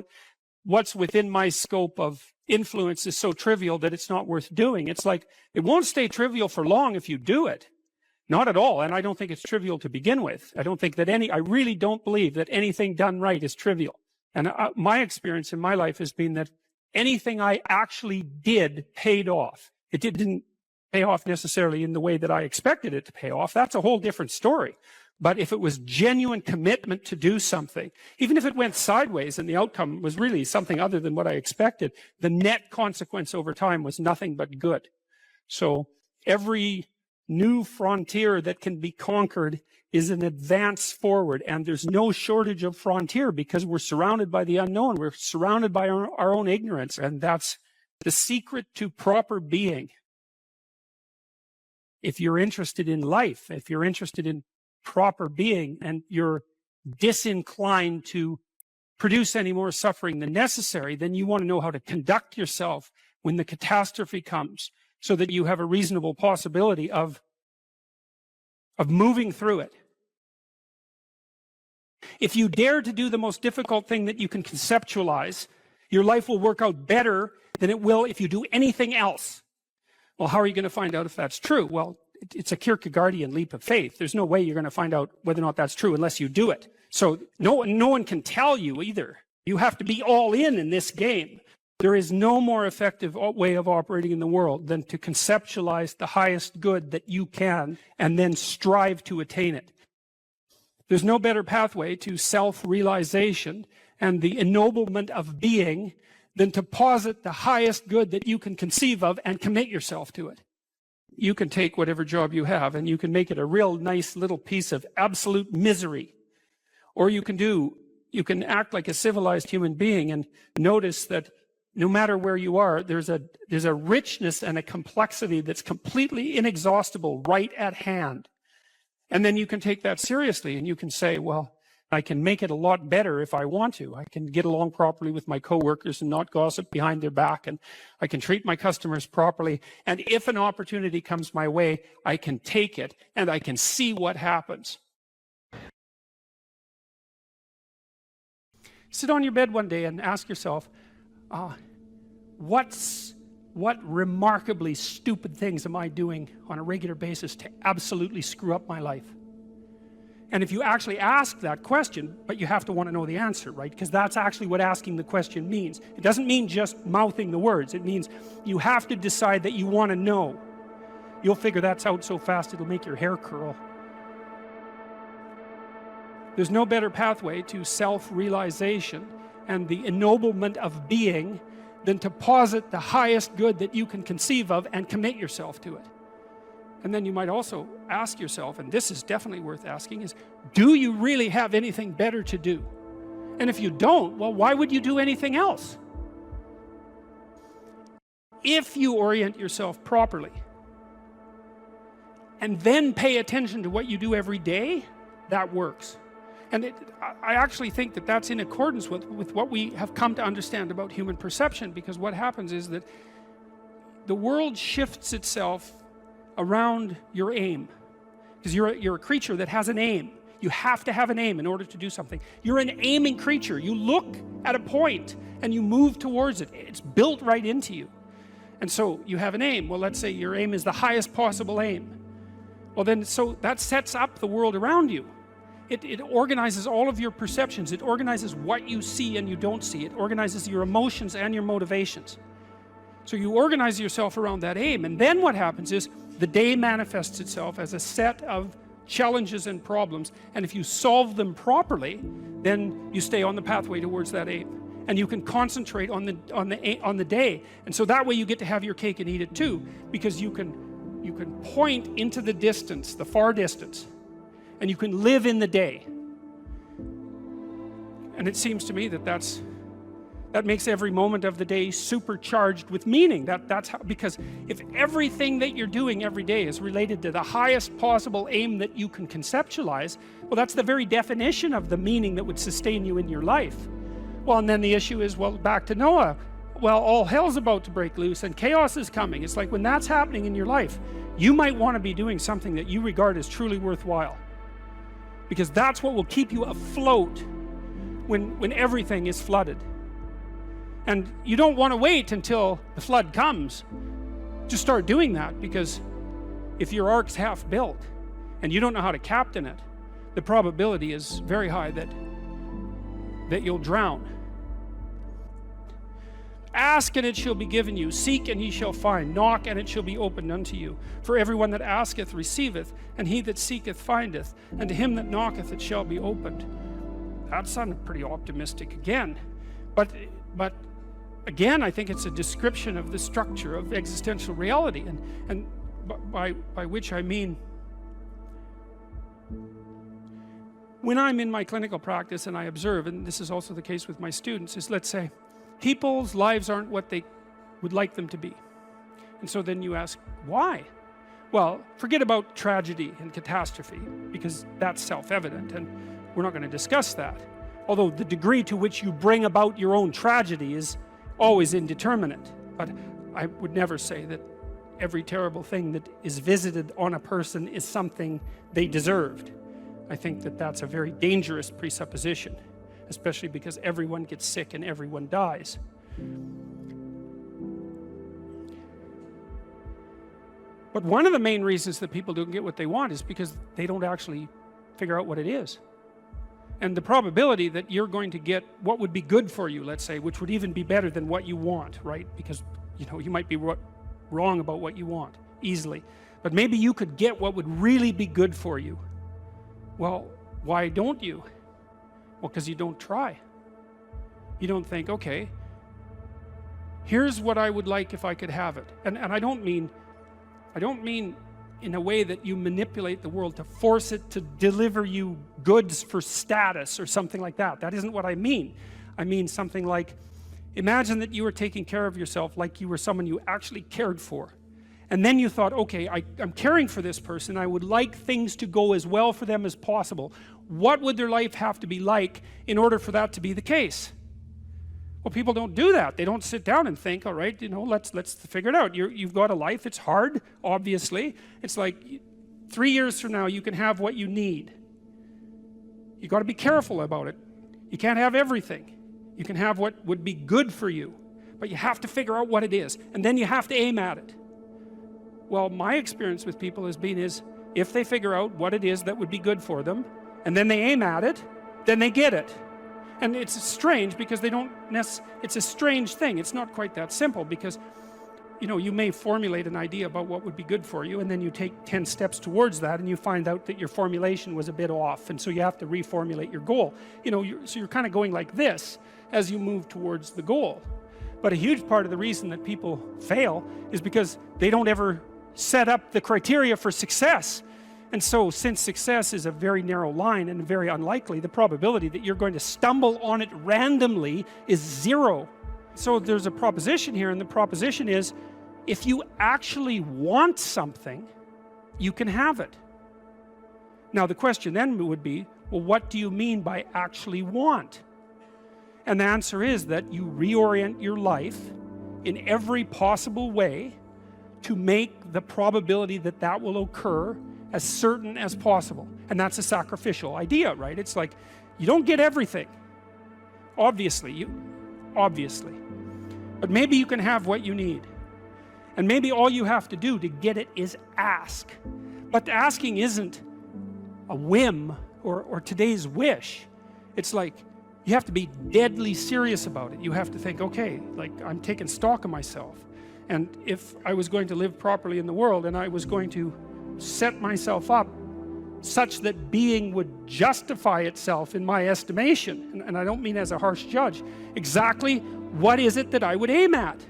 Speaker 1: what's within my scope of influence is so trivial that it's not worth doing. It's like, it won't stay trivial for long if you do it. Not at all. And I don't think it's trivial to begin with. I really don't believe that anything done right is trivial. And my experience in my life has been that anything I actually did paid off. It didn't pay off necessarily in the way that I expected it to pay off. That's a whole different story. But if it was genuine commitment to do something, even if it went sideways and the outcome was really something other than what I expected, the net consequence over time was nothing but good. So every new frontier that can be conquered is an advance forward, and there's no shortage of frontier because we're surrounded by the unknown. We're surrounded by our own ignorance, and that's the secret to proper being. If you're interested in life, if you're interested in proper being, and you're disinclined to produce any more suffering than necessary, then you want to know how to conduct yourself when the catastrophe comes so that you have a reasonable possibility of moving through it. If you dare to do the most difficult thing that you can conceptualize, your life will work out better than it will if you do anything else. Well, how are you going to find out if that's true? Well, it's a Kierkegaardian leap of faith. There's no way you're going to find out whether or not that's true unless you do it. So no one can tell you either. You have to be all in this game. There is no more effective way of operating in the world than to conceptualize the highest good that you can and then strive to attain it. There's no better pathway to self-realization and the ennoblement of being than to posit the highest good that you can conceive of and commit yourself to it. You can take whatever job you have and you can make it a real nice little piece of absolute misery. Or you can act like a civilized human being and notice that no matter where you are, there's a richness and a complexity that's completely inexhaustible right at hand. And then you can take that seriously and you can say, well, I can make it a lot better if I want to. I can get along properly with my coworkers and not gossip behind their back, and I can treat my customers properly. And if an opportunity comes my way, I can take it and I can see what happens. Sit on your bed one day and ask yourself, what remarkably stupid things am I doing on a regular basis to absolutely screw up my life? And if you actually ask that question, but you have to want to know the answer, right? Because that's actually what asking the question means. It doesn't mean just mouthing the words. It means you have to decide that you want to know. You'll figure that's out so fast it'll make your hair curl. There's no better pathway to self-realization and the ennoblement of being than to posit the highest good that you can conceive of and commit yourself to it. And then you might also ask yourself, and this is definitely worth asking, is do you really have anything better to do? And if you don't, well, why would you do anything else? If you orient yourself properly and then pay attention to what you do every day, that works. And I actually think that that's in accordance with what we have come to understand about human perception, because what happens is that the world shifts itself around your aim, because you're a creature that has an aim. You have to have an aim in order to do something. You're an aiming creature. You look at a point and you move towards it. It's built right into you. And so you have an aim. Well, let's say your aim is the highest possible aim. Well, then so that sets up the world around you. It organizes all of your perceptions. It organizes what you see and you don't see. It organizes your emotions and your motivations. So you organize yourself around that aim, and then what happens is the day manifests itself as a set of challenges and problems, and if you solve them properly, then you stay on the pathway towards that aim, and you can concentrate on the day. And so that way you get to have your cake and eat it too, because you can point into the distance, the far distance, and you can live in the day. And it seems to me that makes every moment of the day supercharged with meaning. That's how, because if everything that you're doing every day is related to the highest possible aim that you can conceptualize, well, that's the very definition of the meaning that would sustain you in your life. Well, and then the issue is, well, back to Noah. Well, all hell's about to break loose and chaos is coming. It's like when that's happening in your life, you might want to be doing something that you regard as truly worthwhile, because that's what will keep you afloat when everything is flooded. And you don't want to wait until the flood comes to start doing that, because if your ark's half built and you don't know how to captain it, the probability is very high that you'll drown. Ask and it shall be given you. Seek and ye shall find. Knock and it shall be opened unto you. For everyone that asketh receiveth, and he that seeketh findeth, and to him that knocketh it shall be opened. That sounded pretty optimistic again. But again, I think it's a description of the structure of existential reality, and by which I mean, when I'm in my clinical practice and I observe, and this is also the case with my students, is, let's say people's lives aren't what they would like them to be. And so then you ask, why? Well, forget about tragedy and catastrophe, because that's self-evident, and we're not going to discuss that. Although the degree to which you bring about your own tragedy is always indeterminate. But I would never say that every terrible thing that is visited on a person is something they deserved. I think that that's a very dangerous presupposition, especially because everyone gets sick and everyone dies. But one of the main reasons that people don't get what they want is because they don't actually figure out what it is. And the probability that you're going to get what would be good for you, let's say, which would even be better than what you want, right? Because, you know, you might be wrong about what you want easily, but maybe you could get what would really be good for you. Well, why don't you? Well, because you don't try. You don't think, okay, here's what I would like if I could have it. And I don't mean in a way that you manipulate the world to force it to deliver you goods for status or something like that. That isn't what I mean. I mean something like, imagine that you were taking care of yourself like you were someone you actually cared for. And then you thought, okay, I'm caring for this person. I would like things to go as well for them as possible. What would their life have to be like in order for that to be the case? Well, people don't do that. They don't sit down and think, all right, you know, let's figure it out. You've got a life. It's hard, obviously. It's like 3 years from now, you can have what you need. You got to be careful about it. You can't have everything. You can have what would be good for you, but you have to figure out what it is, and then you have to aim at it. Well, my experience with people has been is, if they figure out what it is that would be good for them, and then they aim at it, then they get it. And it's strange because they don't it's a strange thing. It's not quite that simple, because, you know, you may formulate an idea about what would be good for you, and then you take 10 steps towards that, and you find out that your formulation was a bit off, and so you have to reformulate your goal. You know, so you're kind of going like this as you move towards the goal. But a huge part of the reason that people fail is because they don't ever set up the criteria for success. And so, since success is a very narrow line and very unlikely, the probability that you're going to stumble on it randomly is 0. So there's a proposition here, and the proposition is, if you actually want something, you can have it. Now the question then would be, well, what do you mean by actually want? And the answer is that you reorient your life in every possible way to make the probability that that will occur as certain as possible. And that's a sacrificial idea, right? It's like, you don't get everything. Obviously. But maybe you can have what you need. And maybe all you have to do to get it is ask. But asking isn't a whim or today's wish. It's like, you have to be deadly serious about it. You have to think, okay, like, I'm taking stock of myself. And if I was going to live properly in the world, and I was going to set myself up such that being would justify itself in my estimation, and I don't mean as a harsh judge, exactly what is it that I would aim at?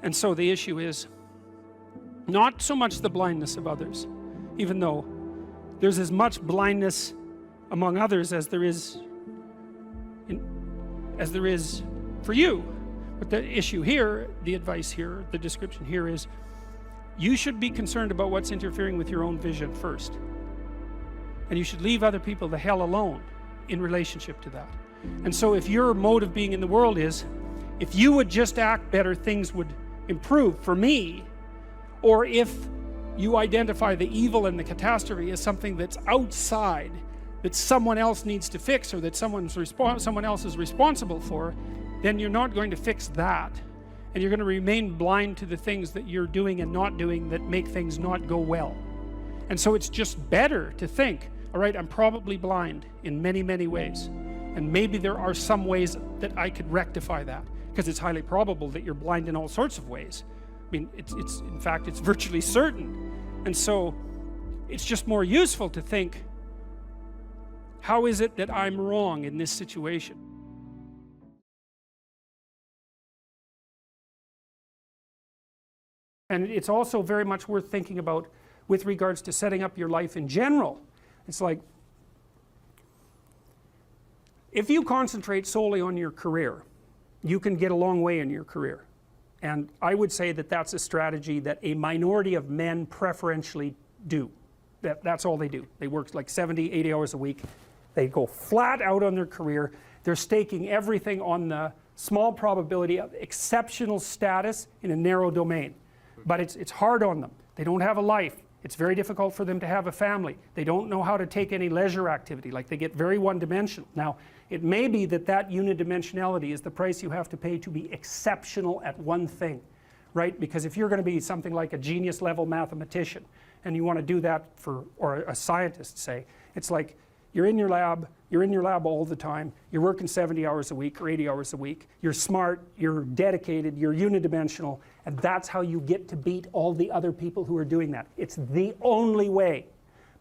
Speaker 1: And so the issue is not so much the blindness of others, even though there's as much blindness among others as there is for you. But the issue here, the advice here, the description here is, you should be concerned about what's interfering with your own vision first. And you should leave other people the hell alone in relationship to that. And so if your mode of being in the world is, if you would just act better, things would improve for me, or if you identify the evil and the catastrophe as something that's outside, that someone else needs to fix, or that someone else is responsible for, then you're not going to fix that. And you're going to remain blind to the things that you're doing and not doing that make things not go well. And so it's just better to think, all right, I'm probably blind in many, many ways. And maybe there are some ways that I could rectify that, because it's highly probable that you're blind in all sorts of ways. I mean, in fact, it's virtually certain. And so it's just more useful to think, how is it that I'm wrong in this situation? And it's also very much worth thinking about with regards to setting up your life in general. It's like, if you concentrate solely on your career, you can get a long way in your career. And I would say that that's a strategy that a minority of men preferentially do. That's all they do. They work like 70, 80 hours a week. They go flat out on their career. They're staking everything on the small probability of exceptional status in a narrow domain. But it's hard on them. They don't have a life. It's very difficult for them to have a family. They don't know how to take any leisure activity. Like, they get very one-dimensional. Now, it may be that that unidimensionality is the price you have to pay to be exceptional at one thing, right? Because if you're going to be something like a genius level mathematician and you want to do that for, or a scientist, say, it's like you're in your lab all the time, you're working 70 hours a week or 80 hours a week, you're smart, you're dedicated, you're unidimensional, and that's how you get to beat all the other people who are doing that. It's the only way.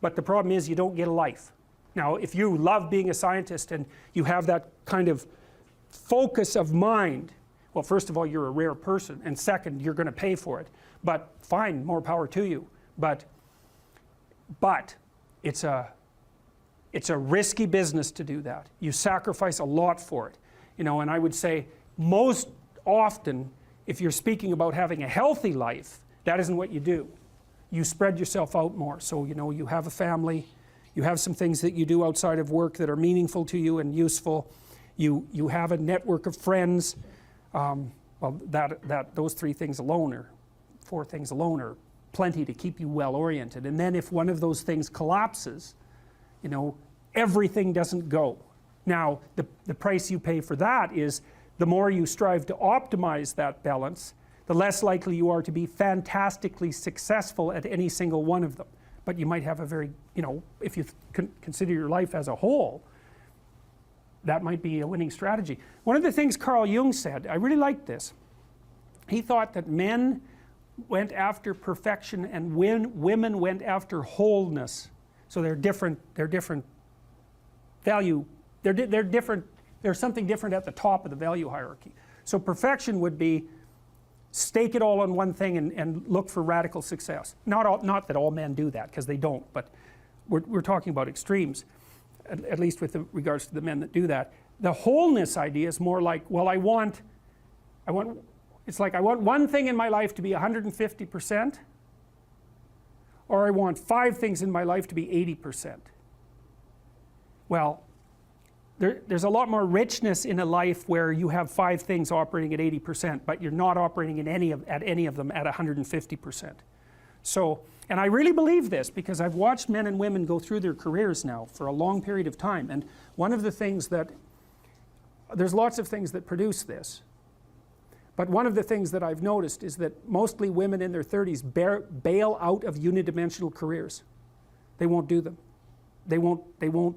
Speaker 1: But the problem is you don't get a life. Now, if you love being a scientist and you have that kind of focus of mind, well, first of all, you're a rare person, and second, you're going to pay for it. But fine, more power to you. But it's a risky business to do that. You sacrifice a lot for it. You know, and I would say most often, if you're speaking about having a healthy life, that isn't what you do. You spread yourself out more. So, you know, you have a family, you have some things that you do outside of work that are meaningful to you and useful. You have a network of friends. Well, those 3 things alone, or 4 things alone, are plenty to keep you well oriented. And then if one of those things collapses, you know, everything doesn't go. Now, the price you pay for that is the more you strive to optimize that balance, the less likely you are to be fantastically successful at any single one of them. But you might have a very, you know, if you consider your life as a whole, that might be a winning strategy. One of the things Carl Jung said, I really liked this. He thought that men went after perfection and women went after wholeness. So they're different value, they're different, there's something different at the top of the value hierarchy. So perfection would be stake it all on one thing and look for radical success. Not that all men do that, because they don't, but we're talking about extremes, at least with regards to the men that do that. The wholeness idea is more like, well, it's like I want one thing in my life to be 150%, or I want 5 things in my life to be 80%. Well, there's a lot more richness in a life where you have 5 things operating at 80%, but you're not operating at any of them at 150%. So, and I really believe this because I've watched men and women go through their careers now for a long period of time, and one of the things that, there's lots of things that produce this, but one of the things that I've noticed is that mostly women in their 30s bail out of unidimensional careers. They won't do them. They won't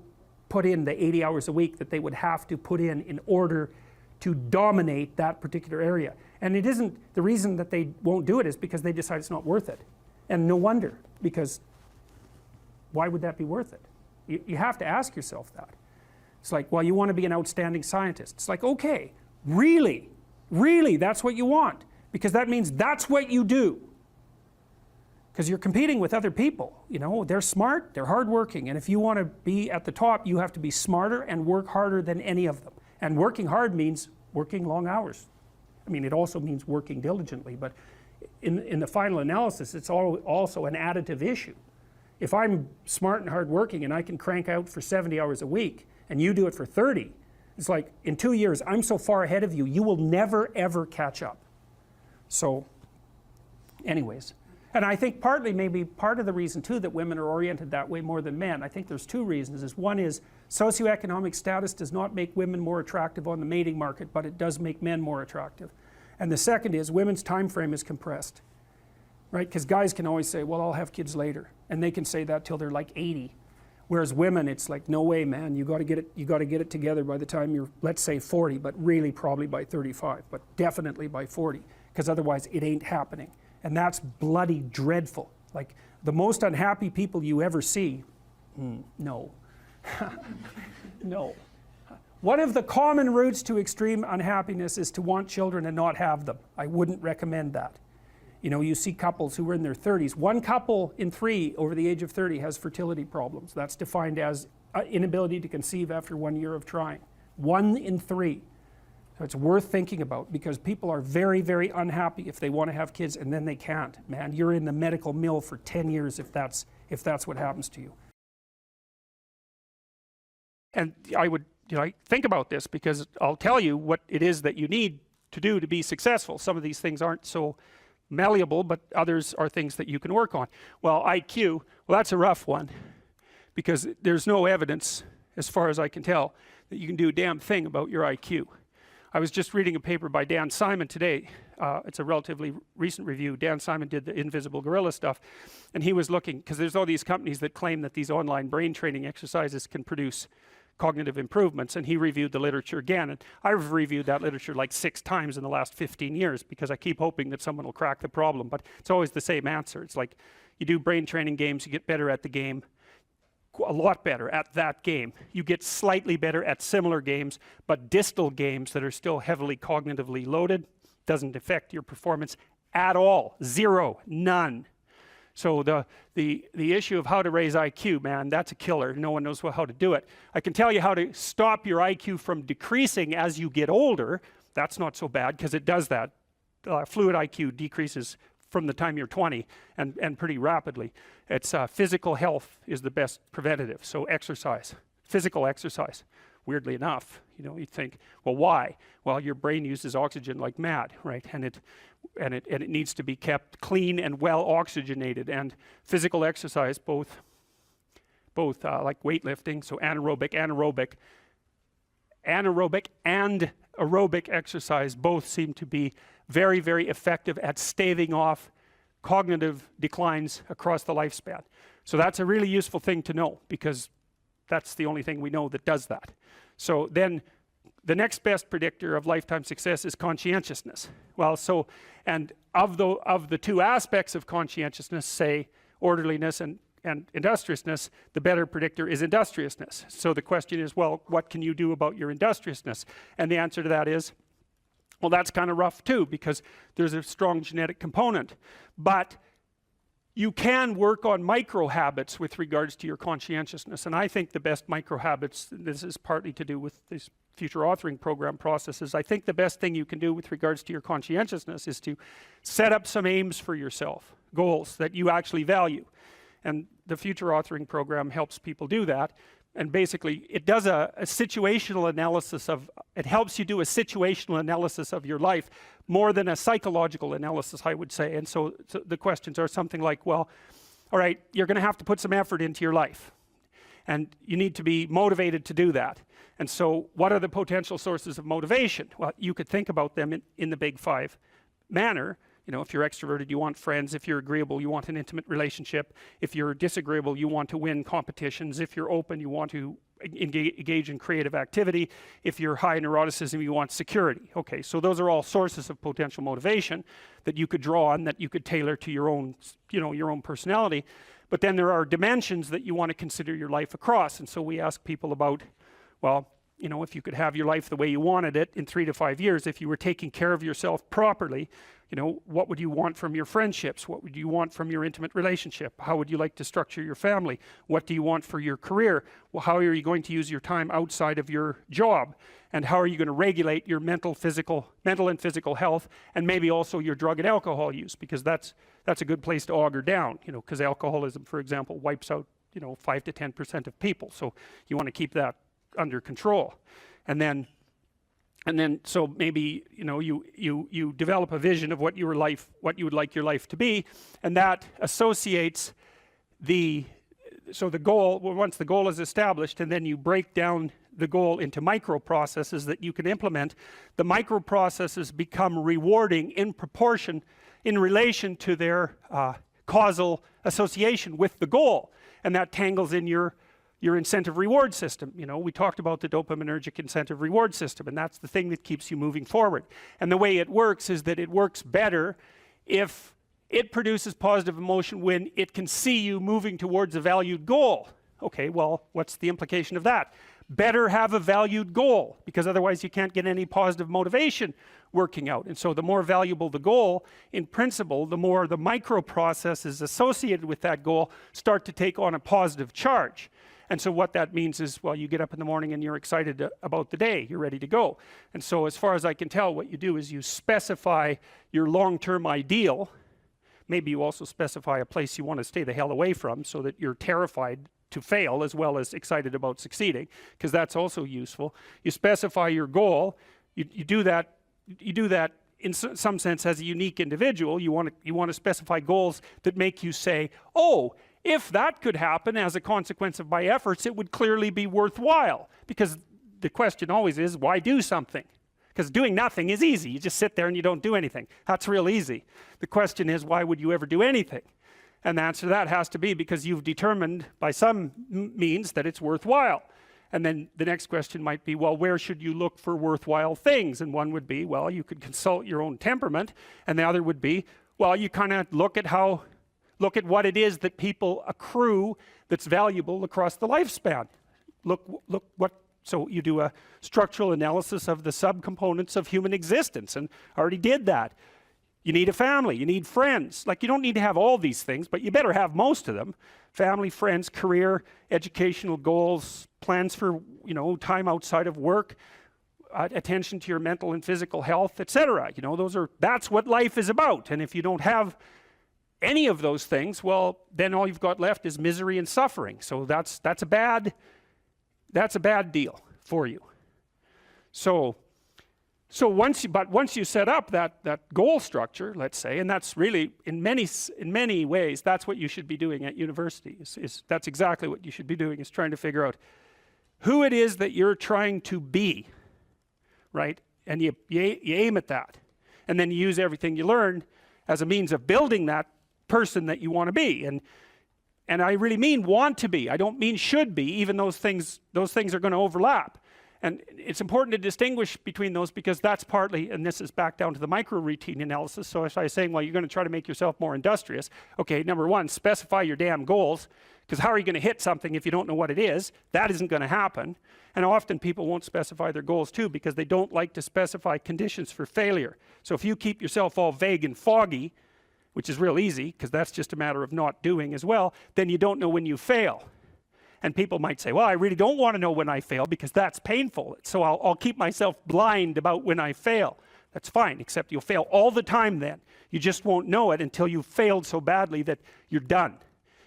Speaker 1: put in the 80 hours a week that they would have to put in order to dominate that particular area. And it isn't, the reason that they won't do it is because they decide it's not worth it. And no wonder, because why would that be worth it? You have to ask yourself that. It's like, well, you want to be an outstanding scientist. It's like, okay, really, that's what you want, because that means that's what you do. Because you're competing with other people, you know, they're smart, they're hardworking, and if you want to be at the top, you have to be smarter and work harder than any of them. And working hard means working long hours. I mean, it also means working diligently, but in the final analysis, it's also an additive issue. If I'm smart and hardworking and I can crank out for 70 hours a week, and you do it for 30, it's like, in 2 years, I'm so far ahead of you, you will never, ever catch up. So, anyways. And I think partly, maybe part of the reason too that women are oriented that way more than men, I think there's two reasons. One is socioeconomic status does not make women more attractive on the mating market, but it does make men more attractive. And the second is women's time frame is compressed, right? Because guys can always say, well, I'll have kids later, and they can say that till they're like 80. Whereas women, it's like, no way, man, you got to get it together by the time you're, let's say 40, but really probably by 35, but definitely by 40, because otherwise it ain't happening. And that's bloody dreadful. Like the most unhappy people you ever see, no. No. One of the common routes to extreme unhappiness is to want children and not have them. I wouldn't recommend that. You know, you see couples who are in their 30s. 1 couple in 3 over the age of 30 has fertility problems. That's defined as inability to conceive after 1 year of trying. 1 in 3. So it's worth thinking about, because people are very, very unhappy if they want to have kids and then they can't. Man, you're in the medical mill for 10 years if that's what happens to you. And I would, think about this, because I'll tell you what it is that you need to do to be successful. Some of these things aren't so malleable, but others are things that you can work on. Well, IQ, well, that's a rough one, because there's no evidence, as far as I can tell, that you can do a damn thing about your IQ. I was just reading a paper by Dan Simon today. It's a relatively recent review. Dan Simon did the invisible gorilla stuff, and he was looking, because there's all these companies that claim that these online brain training exercises can produce cognitive improvements, and he reviewed the literature again. And I've reviewed that literature like 6 times in the last 15 years, because I keep hoping that someone will crack the problem, but it's always the same answer. It's like, you do brain training games, you get better at the game, a lot better at that game. You get slightly better at similar games, but distal games that are still heavily cognitively loaded doesn't affect your performance at all. 0, none. So the issue of how to raise IQ, man, that's a killer. No one knows how to do it. I can tell you how to stop your IQ from decreasing as you get older. That's not so bad, because it does that. Fluid IQ decreases from the time you're 20 and pretty rapidly. It's physical health is the best preventative. So exercise, physical exercise. Weirdly enough, you'd think, well, why? Well, your brain uses oxygen like mad, right? And it needs to be kept clean and well oxygenated. And physical exercise, both like weightlifting, so anaerobic and aerobic exercise, both seem to be very, very effective at staving off cognitive declines across the lifespan. So that's a really useful thing to know, because that's the only thing we know that does that. So then the next best predictor of lifetime success is conscientiousness. Well, so, and of the 2 aspects of conscientiousness, say orderliness and industriousness, the better predictor is industriousness. So the question is, well, what can you do about your industriousness? And the answer to that is, well, that's kind of rough too, because there's a strong genetic component. But you can work on micro habits with regards to your conscientiousness. And I think the best micro habits, this is partly to do with this future authoring program processes, I think the best thing you can do with regards to your conscientiousness is to set up some aims for yourself, goals that you actually value. And the future authoring program helps people do that. And basically, it does a situational analysis of, it helps you do a situational analysis of your life more than a psychological analysis, I would say. And so the questions are something like, well, all right, you're going to have to put some effort into your life. And you need to be motivated to do that. And so what are the potential sources of motivation? Well, you could think about them in the big 5 manner. If you're extroverted, you want friends. If you're agreeable, you want an intimate relationship. If you're disagreeable, you want to win competitions. If you're open, you want to engage in creative activity. If you're high in neuroticism, you want security. Okay, so those are all sources of potential motivation that you could draw on, that you could tailor to your own, your own personality. But then there are dimensions that you want to consider your life across. And so we ask people about, well, if you could have your life the way you wanted it in 3 to 5 years, if you were taking care of yourself properly, what would you want from your friendships? What would you want from your intimate relationship? How would you like to structure your family? What do you want for your career? Well, how are you going to use your time outside of your job? And how are you going to regulate your mental and physical health, and maybe also your drug and alcohol use? Because that's a good place to auger down, because alcoholism, for example, wipes out, 5 to 10% of people. So you want to keep that under control. And then And then, so maybe, you develop a vision of what you would like your life to be, and that associates the goal, once the goal is established, and then you break down the goal into micro processes that you can implement. The micro processes become rewarding in proportion, in relation to their causal association with the goal, and that tangles in your incentive reward system. We talked about the dopaminergic incentive reward system, and that's the thing that keeps you moving forward. And the way it works is that it works better if it produces positive emotion when it can see you moving towards a valued goal. Okay, well, what's the implication of that? Better have a valued goal, because otherwise you can't get any positive motivation working out. And so the more valuable the goal, in principle, the more the micro processes associated with that goal start to take on a positive charge. And so what that means is, well, you get up in the morning and you're excited about the day, you're ready to go. And so as far as I can tell, what you do is you specify your long-term ideal. Maybe you also specify a place you want to stay the hell away from, so that you're terrified to fail as well as excited about succeeding, because that's also useful. You specify your goal. You do that in some sense as a unique individual. You want to specify goals that make you say, oh, if that could happen as a consequence of my efforts, it would clearly be worthwhile. Because the question always is, why do something? Because doing nothing is easy. You just sit there and you don't do anything. That's real easy. The question is, why would you ever do anything? And the answer to that has to be because you've determined by some means that it's worthwhile. And then the next question might be, well, where should you look for worthwhile things? And one would be, well, you could consult your own temperament. And the other would be, well, you kind of look at what it is that people accrue that's valuable across the lifespan. So you do a structural analysis of the subcomponents of human existence, and I already did that. You need a family, you need friends. Like, you don't need to have all these things, but you better have most of them. Family, friends, career, educational goals, plans for, time outside of work, attention to your mental and physical health, etc. That's what life is about. And if you don't have any of those things, well, then all you've got left is misery and suffering. So that's a bad deal for you. So once you set up that goal structure, let's say, and that's really in many ways that's what you should be doing at university. That's exactly what you should be doing, is trying to figure out who it is that you're trying to be, right? And you aim at that, and then you use everything you learn as a means of building that person that you want to be. And I really mean want to be. I don't mean should be, even those things are going to overlap. And it's important to distinguish between those, because that's partly, and this is back down to the micro routine analysis. So if I was saying, well, you're going to try to make yourself more industrious. Okay, number one, specify your damn goals, because how are you going to hit something if you don't know what it is? That isn't going to happen. And often people won't specify their goals too, because they don't like to specify conditions for failure. So if you keep yourself all vague and foggy, which is real easy, because that's just a matter of not doing as well, then you don't know when you fail. And people might say, well, I really don't want to know when I fail, because that's painful. So I'll keep myself blind about when I fail. That's fine, except you'll fail all the time then. You just won't know it until you've failed so badly that you're done.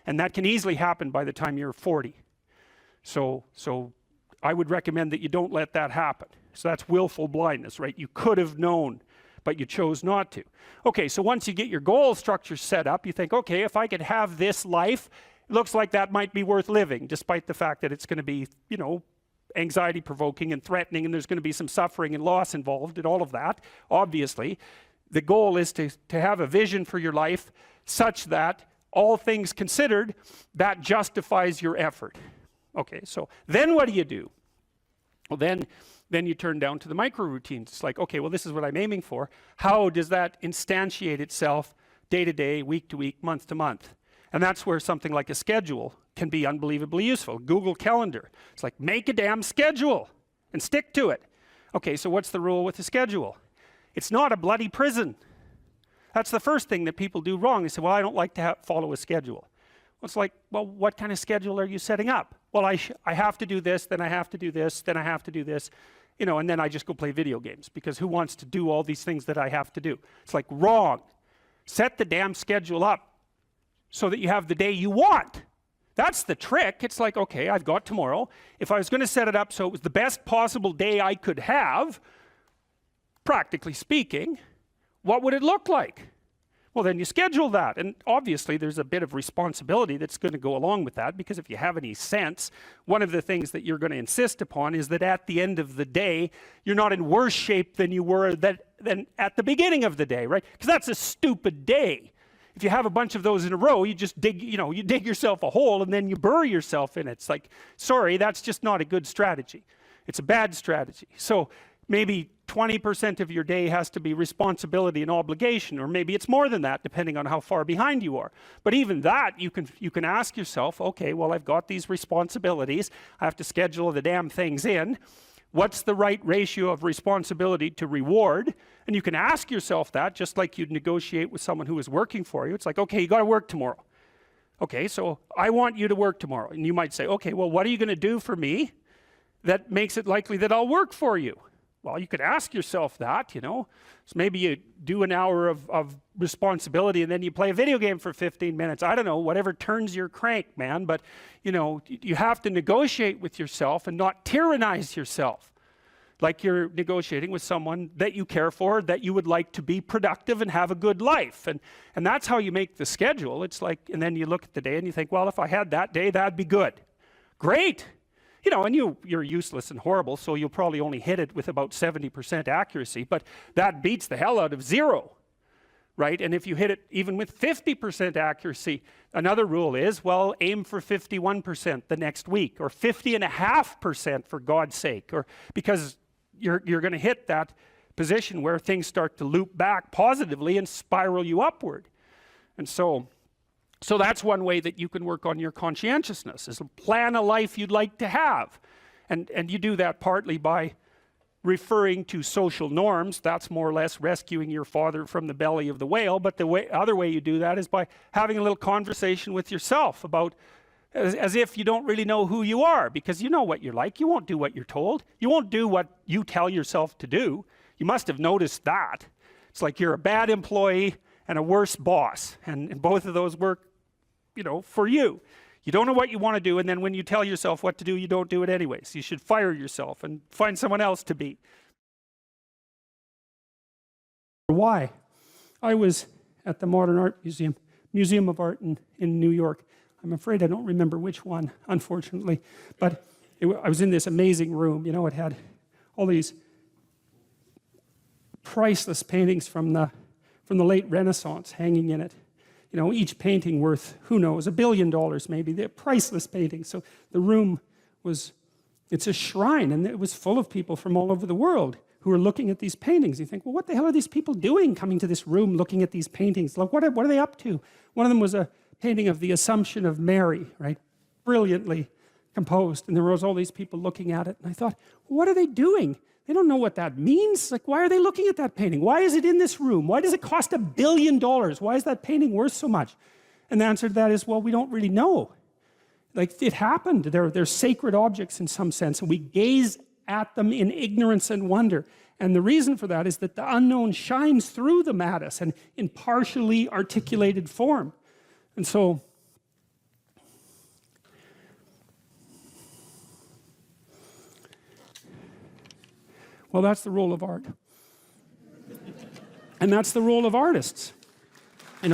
Speaker 1: And that can easily happen by the time you're 40. So I would recommend that you don't let that happen. So that's willful blindness, right? You could have known, but you chose not to. Okay, so once you get your goal structure set up, you think, okay, if I could have this life, it looks like that might be worth living, despite the fact that it's going to be, anxiety provoking and threatening, and there's going to be some suffering and loss involved and all of that. Obviously, the goal is to have a vision for your life such that, all things considered, that justifies your effort. Okay, so then what do? Well, then you turn down to the micro routines. It's like, okay, well, this is what I'm aiming for. How does that instantiate itself day to day, week to week, month to month? And that's where something like a schedule can be unbelievably useful. Google Calendar. It's like, make a damn schedule and stick to it. Okay, so what's the rule with the schedule? It's not a bloody prison. That's the first thing that people do wrong. They say, well, I don't like to follow a schedule. Well, it's like, well, what kind of schedule are you setting up? Well, I have to do this, then I have to do this, then I have to do this, and then I just go play video games, because who wants to do all these things that I have to do? It's like, wrong. Set the damn schedule up so that you have the day you want. That's the trick. It's like, okay, I've got tomorrow. If I was going to set it up so it was the best possible day I could have, practically speaking, what would it look like? Well, then you schedule that, and obviously there's a bit of responsibility that's going to go along with that, because if you have any sense, one of the things that you're going to insist upon is that at the end of the day, you're not in worse shape than you were than at the beginning of the day, right? Because that's a stupid day. If you have a bunch of those in a row, you just dig, you dig yourself a hole and then you bury yourself in it. It's like, sorry, that's just not a good strategy. It's a bad strategy. So maybe 20% of your day has to be responsibility and obligation, or maybe it's more than that, depending on how far behind you are. But even that, you can ask yourself, okay, well, I've got these responsibilities. I have to schedule the damn things in. What's the right ratio of responsibility to reward? And you can ask yourself that, just like you'd negotiate with someone who is working for you. It's like, okay, you got to work tomorrow. Okay, so I want you to work tomorrow. And you might say, okay, well, what are you going to do for me that makes it likely that I'll work for you? Well, you could ask yourself that, So maybe you do an hour of responsibility and then you play a video game for 15 minutes. I don't know, whatever turns your crank, man. But, you have to negotiate with yourself and not tyrannize yourself. Like you're negotiating with someone that you care for, that you would like to be productive and have a good life. And that's how you make the schedule. It's like, and then you look at the day and you think, well, if I had that day, that'd be good. Great. And you're useless and horrible, so you'll probably only hit it with about 70% accuracy, but that beats the hell out of 0, right? And if you hit it even with 50% accuracy, another rule is, well, aim for 51% the next week, or 50.5% for God's sake, or because you're going to hit that position where things start to loop back positively and spiral you upward. And so that's one way that you can work on your conscientiousness, is plan a life you'd like to have. And you do that partly by referring to social norms. That's more or less rescuing your father from the belly of the whale. But the other way you do that is by having a little conversation with yourself about, as if you don't really know who you are, because you know what you're like. You won't do what you're told. You won't do what you tell yourself to do. You must have noticed that. It's like you're a bad employee and a worse boss, and both of those work for you. You don't know what you want to do, and then when you tell yourself what to do, you don't do it anyways. You should fire yourself and find someone else to be. Why? I was at the Modern Art Museum of Art in New York. I'm afraid I don't remember which one, unfortunately, but I was in this amazing room. It had all these priceless paintings from the late Renaissance hanging in it. Each painting worth, who knows, $1 billion maybe. They're priceless paintings. So the room it's a shrine, and it was full of people from all over the world who were looking at these paintings. You think, well, what the hell are these people doing coming to this room looking at these paintings? Like, what are they up to? One of them was a painting of the Assumption of Mary, right? Brilliantly composed. And there was all these people looking at it. And I thought, what are they doing? They don't know what that means. Like, why are they looking at that painting? Why is it in this room? Why does it cost $1 billion? Why is that painting worth so much? And the answer to that is, well, we don't really know. Like, it happened. They're sacred objects in some sense, and we gaze at them in ignorance and wonder. And the reason for that is that the unknown shines through them at us and in partially articulated form. And so, well, that's the role of art. And that's the role of artists, And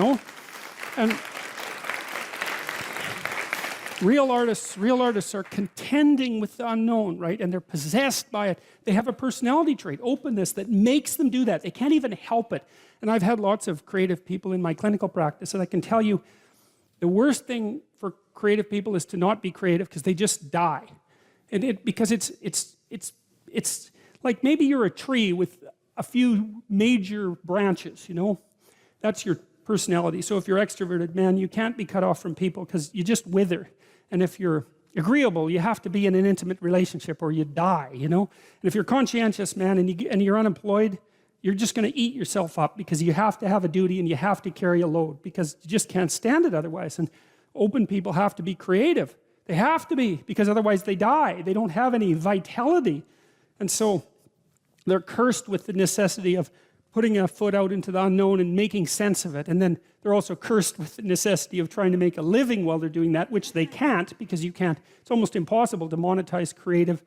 Speaker 1: real artists are contending with the unknown, right? And they're possessed by it. They have a personality trait, openness, that makes them do that. They can't even help it. And I've had lots of creative people in my clinical practice, and I can tell you the worst thing for creative people is to not be creative, because they just die. Because it's like maybe you're a tree with a few major branches, That's your personality. So if you're extroverted, man, you can't be cut off from people because you just wither. And if you're agreeable, you have to be in an intimate relationship or you die, And if you're conscientious, man, and you're unemployed, you're just going to eat yourself up, because you have to have a duty and you have to carry a load, because you just can't stand it otherwise. And open people have to be creative. They have to be, because otherwise they die. They don't have any vitality. And so they're cursed with the necessity of putting a foot out into the unknown and making sense of it. And then they're also cursed with the necessity of trying to make a living while they're doing that, which they can't, because you can't. It's almost impossible to monetize creative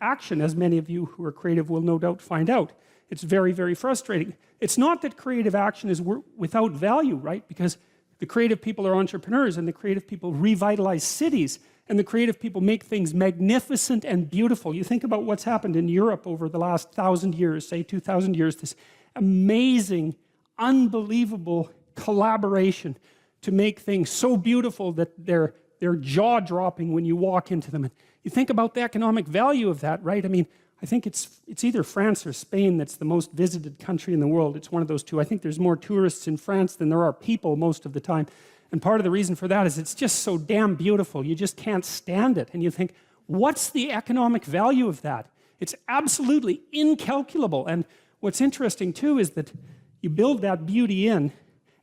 Speaker 1: action, as many of you who are creative will no doubt find out. It's very, very frustrating. It's not that creative action is without value, right? Because the creative people are entrepreneurs, and the creative people revitalize cities, and the creative people make things magnificent and beautiful. You think about what's happened in Europe over the last 1,000 years, say 2,000 years, this amazing, unbelievable collaboration to make things so beautiful that they're jaw-dropping when you walk into them. And you think about the economic value of that, right? I mean, I think it's either France or Spain that's the most visited country in the world. It's one of those two. I think there's more tourists in France than there are people most of the time. And part of the reason for that is it's just so damn beautiful. You just can't stand it. And you think, what's the economic value of that? It's absolutely incalculable. And what's interesting too is that you build that beauty in,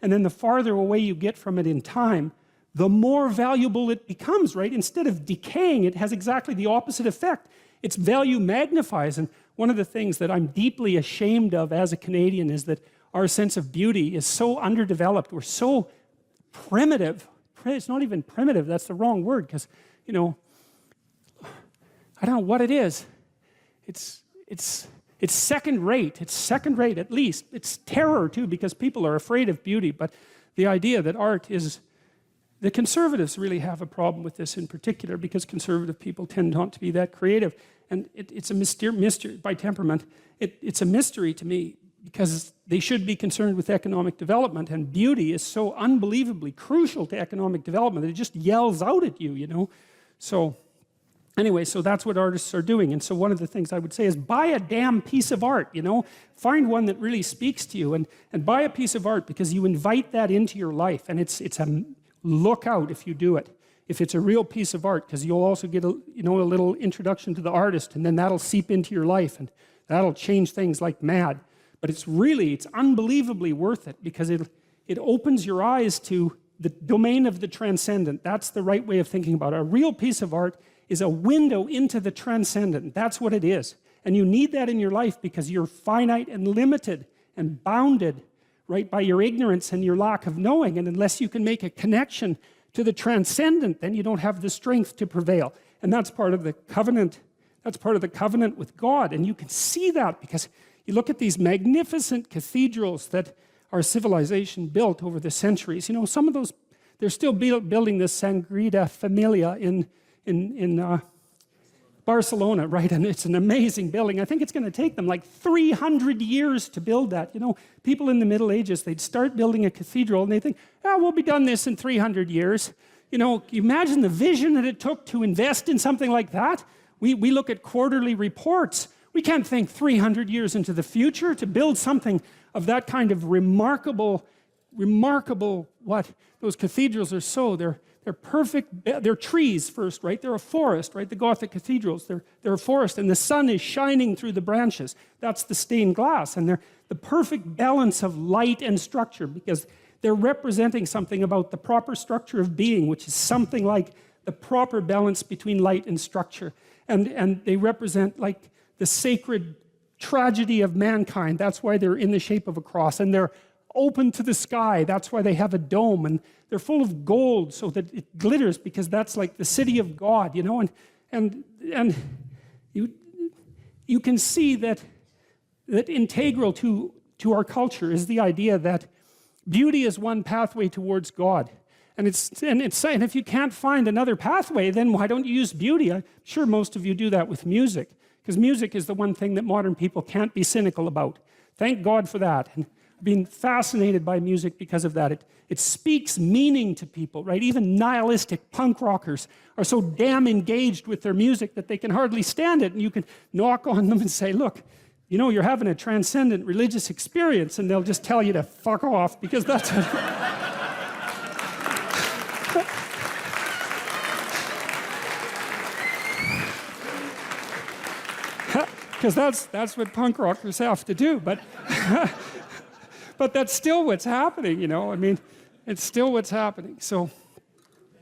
Speaker 1: and then the farther away you get from it in time, the more valuable it becomes, right? Instead of decaying, it has exactly the opposite effect. Its value magnifies. And one of the things that I'm deeply ashamed of as a Canadian is that our sense of beauty is so underdeveloped. We're so primitive. It's not even primitive, that's the wrong word, because, you know, I don't know what it is. It's second rate. It's second rate at least. It's terror too, because people are afraid of beauty. But the idea that art is, the conservatives really have a problem with this in particular, because conservative people tend not to be that creative. And it's a mystery by temperament. It's a mystery to me, because they should be concerned with economic development, and beauty is so unbelievably crucial to economic development that it just yells out at you, you know. So anyway, so that's what artists are doing. And so one of the things I would say is buy a damn piece of art, you know. Find one that really speaks to you, and buy a piece of art, because you invite that into your life, and it's a look out if you do it. If it's a real piece of art, because you'll also get a little introduction to the artist, and then that'll seep into your life, and that'll change things like mad. But it's unbelievably worth it, because it opens your eyes to the domain of the transcendent. That's the right way of thinking about it. A real piece of art is a window into the transcendent. That's what it is. And you need that in your life, because you're finite and limited and bounded, right, by your ignorance and your lack of knowing. And unless you can make a connection to the transcendent, then you don't have the strength to prevail. And that's part of the covenant. That's part of the covenant with God. And you can see that, because you look at these magnificent cathedrals that our civilization built over the centuries. You know, some of those, they're still building the Sagrada Familia in Barcelona, right? And it's an amazing building. I think it's going to take them like 300 years to build that. You know, people in the Middle Ages, they'd start building a cathedral and they think, we'll be done this in 300 years. You know, imagine the vision that it took to invest in something like that. We look at quarterly reports. We can't think 300 years into the future to build something of that kind of remarkable, what? Those cathedrals are so, they're perfect, they're trees first, right? They're a forest, right? The Gothic cathedrals, they're a forest, and the sun is shining through the branches. That's the stained glass, and they're the perfect balance of light and structure, because they're representing something about the proper structure of being, which is something like the proper balance between light and structure. And they represent like the sacred tragedy of mankind. That's why they're in the shape of a cross, and they're open to the sky. That's why they have a dome, and they're full of gold so that it glitters, because that's like the city of God, you know. And you can see that integral to our culture is the idea that beauty is one pathway towards God. And if you can't find another pathway, then why don't you use beauty? I'm sure most of you do that with music, because music is the one thing that modern people can't be cynical about. Thank God for that. And I've been fascinated by music because of that. It speaks meaning to people, right? Even nihilistic punk rockers are so damn engaged with their music that they can hardly stand it. And you can knock on them and say, look, you know, you're having a transcendent religious experience, and they'll just tell you to fuck off, because that's because that's what punk rockers have to do. But but that's still what's happening, you know. I mean, it's still what's happening. So,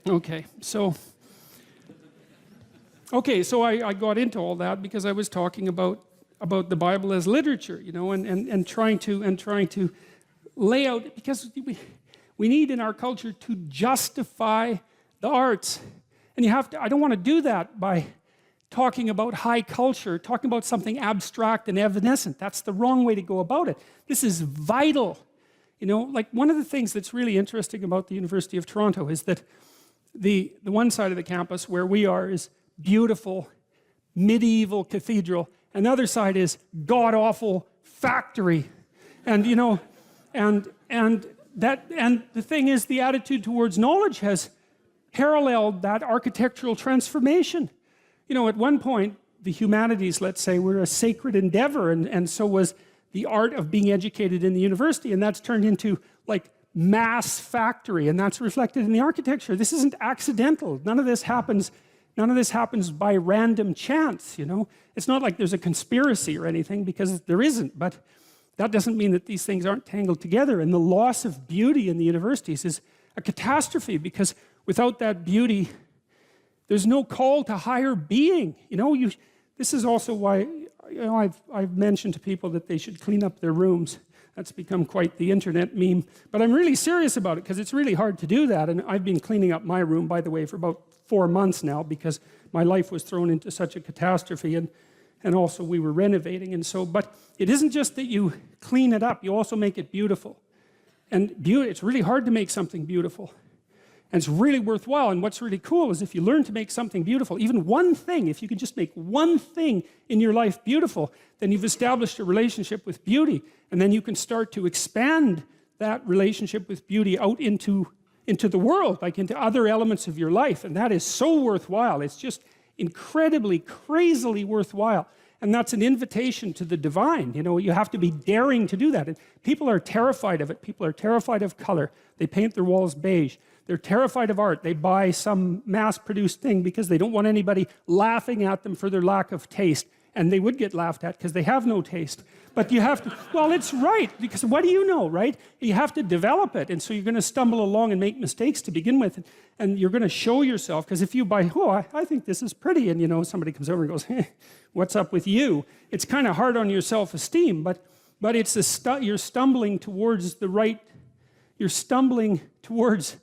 Speaker 1: okay, so I got into all that because I was talking about the Bible as literature, you know, and trying to lay out, because we need in our culture to justify the arts. And you have to, I don't want to do that by talking about high culture, talking about something abstract and evanescent. That's the wrong way to go about it. This is vital. You know, like one of the things that's really interesting about the University of Toronto is that the one side of the campus where we are is beautiful, medieval cathedral, and the other side is god-awful factory. And you know, and the thing is, the attitude towards knowledge has paralleled that architectural transformation. You know, at one point, the humanities, let's say, were a sacred endeavor, and so was the art of being educated in the university, and that's turned into like mass factory, and that's reflected in the architecture. This isn't accidental. None of this happens by random chance, you know. It's not like there's a conspiracy or anything, because there isn't, but that doesn't mean that these things aren't tangled together. And the loss of beauty in the universities is a catastrophe, because without that beauty, there's no call to higher being. You know, this is also why, you know, I've mentioned to people that they should clean up their rooms. That's become quite the internet meme. But I'm really serious about it, because it's really hard to do that. And I've been cleaning up my room, by the way, for about 4 months now, because my life was thrown into such a catastrophe, and also we were renovating. And so, but it isn't just that you clean it up, you also make it beautiful. And it's really hard to make something beautiful. And it's really worthwhile. And what's really cool is if you learn to make something beautiful, even one thing, if you can just make one thing in your life beautiful, then you've established a relationship with beauty. And then you can start to expand that relationship with beauty out into the world, like into other elements of your life. And that is so worthwhile. It's just incredibly, crazily worthwhile. And that's an invitation to the divine. You know, you have to be daring to do that. And people are terrified of it. People are terrified of color. They paint their walls beige. They're terrified of art. They buy some mass-produced thing because they don't want anybody laughing at them for their lack of taste. And they would get laughed at because they have no taste. But you have to, well, it's right, because what do you know, right? You have to develop it. And so you're going to stumble along and make mistakes to begin with. And you're going to show yourself, because if you buy, oh, I think this is pretty, and you know, somebody comes over and goes, hey, what's up with you? It's kind of hard on your self-esteem, but it's you're stumbling towards the right, you're stumbling towards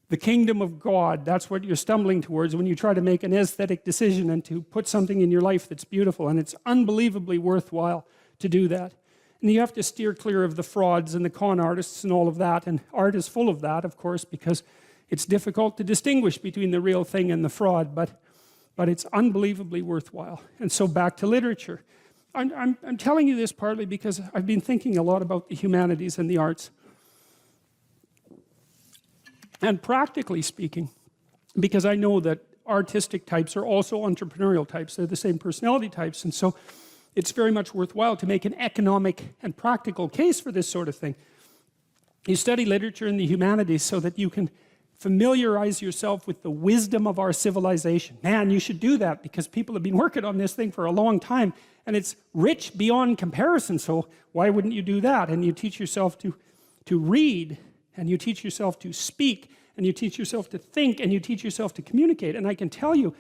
Speaker 1: the kingdom of God. That's what you're stumbling towards when you try to make an aesthetic decision and to put something in your life that's beautiful. And it's unbelievably worthwhile to do that. And you have to steer clear of the frauds and the con artists and all of that. And art is full of that, of course, because it's difficult to distinguish between the real thing and the fraud, but it's unbelievably worthwhile. And so back to literature. I'm telling you this partly because I've been thinking a lot about the humanities and the arts. And practically speaking, because I know that artistic types are also entrepreneurial types. They're the same personality types. And so it's very much worthwhile to make an economic and practical case for this sort of thing. You study literature and the humanities so that you can familiarize yourself with the wisdom of our civilization. Man, you should do that, because people have been working on this thing for a long time, and it's rich beyond comparison. So why wouldn't you do that? And you teach yourself to read, and you teach yourself to speak, and you teach yourself to think, and you teach yourself to communicate. And I can tell you,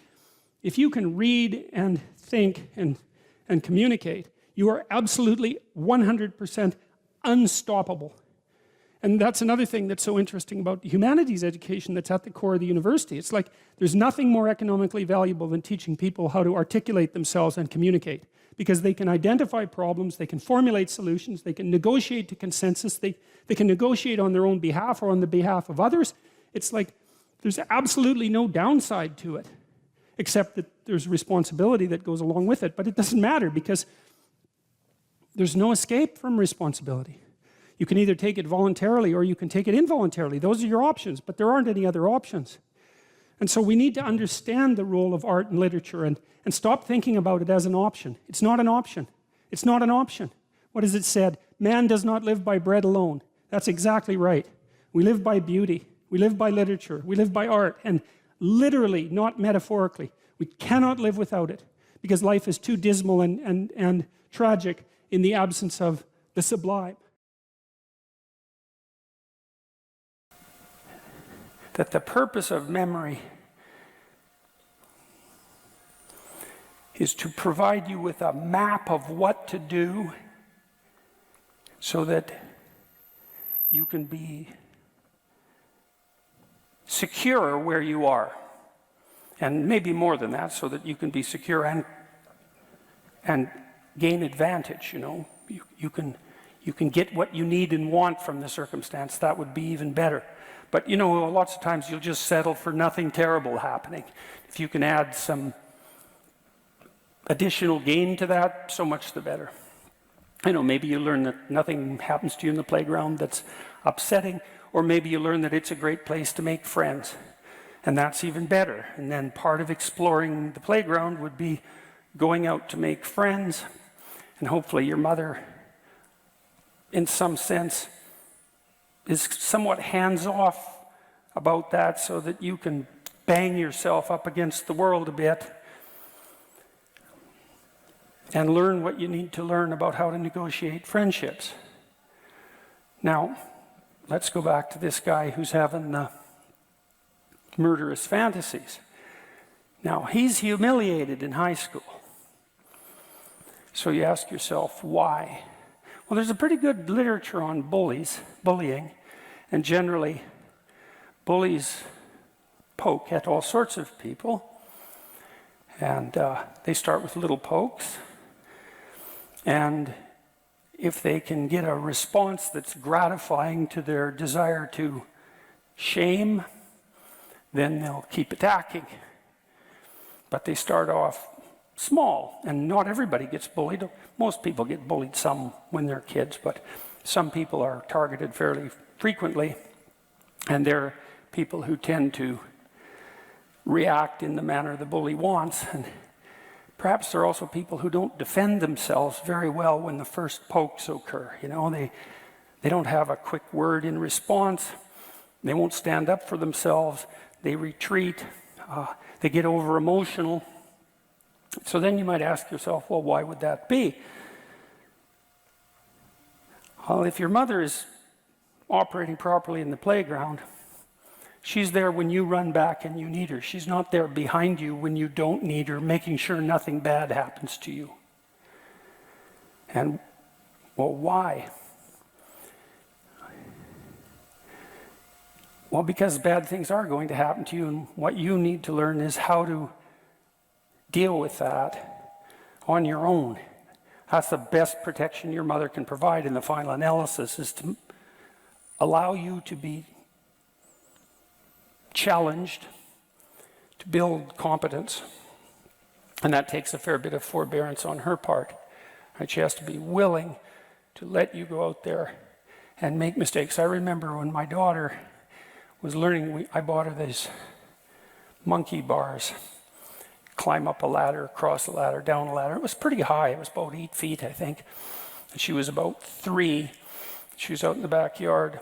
Speaker 1: if you can read and think and communicate, you are absolutely 100% unstoppable. And that's another thing that's so interesting about the humanities education that's at the core of the university. It's like there's nothing more economically valuable than teaching people how to articulate themselves and communicate, because they can identify problems, they can formulate solutions, they can negotiate to consensus, they can negotiate on their own behalf or on the behalf of others. It's like there's absolutely no downside to it, except that there's responsibility that goes along with it. But it doesn't matter, because there's no escape from responsibility. You can either take it voluntarily or you can take it involuntarily. Those are your options, but there aren't any other options. And so we need to understand the role of art and literature and stop thinking about it as an option. It's not an option. It's not an option. What is it said? Man does not live by bread alone. That's exactly right. We live by beauty. We live by literature. We live by art. And literally, not metaphorically. We cannot live without it, because life is too dismal and tragic in the absence of the sublime. That the purpose of memory is to provide you with a map of what to do so that you can be secure where you are. and maybe more than that, so that you can be secure and gain advantage. You can get what you need and want from the circumstance. That would be even better. But lots of times you'll just settle for nothing terrible happening. If you can add some additional gain to that, so much the better. Maybe you learn that nothing happens to you in the playground that's upsetting, or maybe you learn that it's a great place to make friends, and that's even better. And then part of exploring the playground would be going out to make friends, and hopefully your mother, in some sense, is somewhat hands-off about that, so that you can bang yourself up against the world a bit and learn what you need to learn about how to negotiate friendships. Now, let's go back to this guy who's having murderous fantasies. Now, he's humiliated in high school. So you ask yourself, why? Well, there's a pretty good literature on bullying, and generally, bullies poke at all sorts of people, and they start with little pokes. And if they can get a response that's gratifying to their desire to shame, then they'll keep attacking. But they start off small, and not everybody gets bullied. Most people get bullied some when they're kids, but some people are targeted fairly frequently, and they're people who tend to react in the manner the bully wants. And perhaps there are also people who don't defend themselves very well when the first pokes occur. They don't have a quick word in response. They won't stand up for themselves. They retreat. They get over emotional. So then you might ask yourself, well, why would that be? Well, if your mother is operating properly in the playground, she's there when you run back and you need her. She's not there behind you when you don't need her, making sure nothing bad happens to you. And, well, why? Well, because bad things are going to happen to you, and what you need to learn is how to deal with that on your own. That's the best protection your mother can provide in the final analysis, is to allow you to be challenged, to build competence. And that takes a fair bit of forbearance on her part. Right? She has to be willing to let you go out there and make mistakes. I remember when my daughter was learning, I bought her these monkey bars. Climb up a ladder, across a ladder, down a ladder. It was pretty high. It was about 8 feet, I think. And she was about 3. She was out in the backyard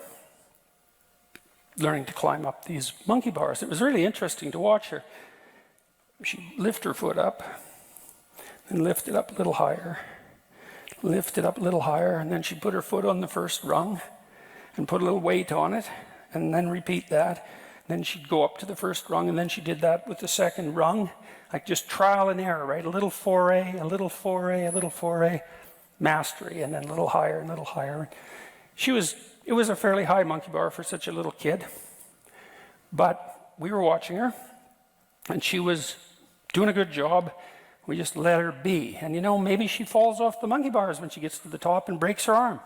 Speaker 1: learning to climb up these monkey bars. It was really interesting to watch her. She'd lift her foot up, then lift it up a little higher, lift it up a little higher, and then she'd put her foot on the first rung and put a little weight on it, and then repeat that. Then she'd go up to the first rung, and then she did that with the second rung, like just trial and error, right? A little foray, a little foray, a little foray, mastery, and then a little higher and a little higher. It was a fairly high monkey bar for such a little kid, but we were watching her, and she was doing a good job. We just let her be. And maybe she falls off the monkey bars when she gets to the top and breaks her arm.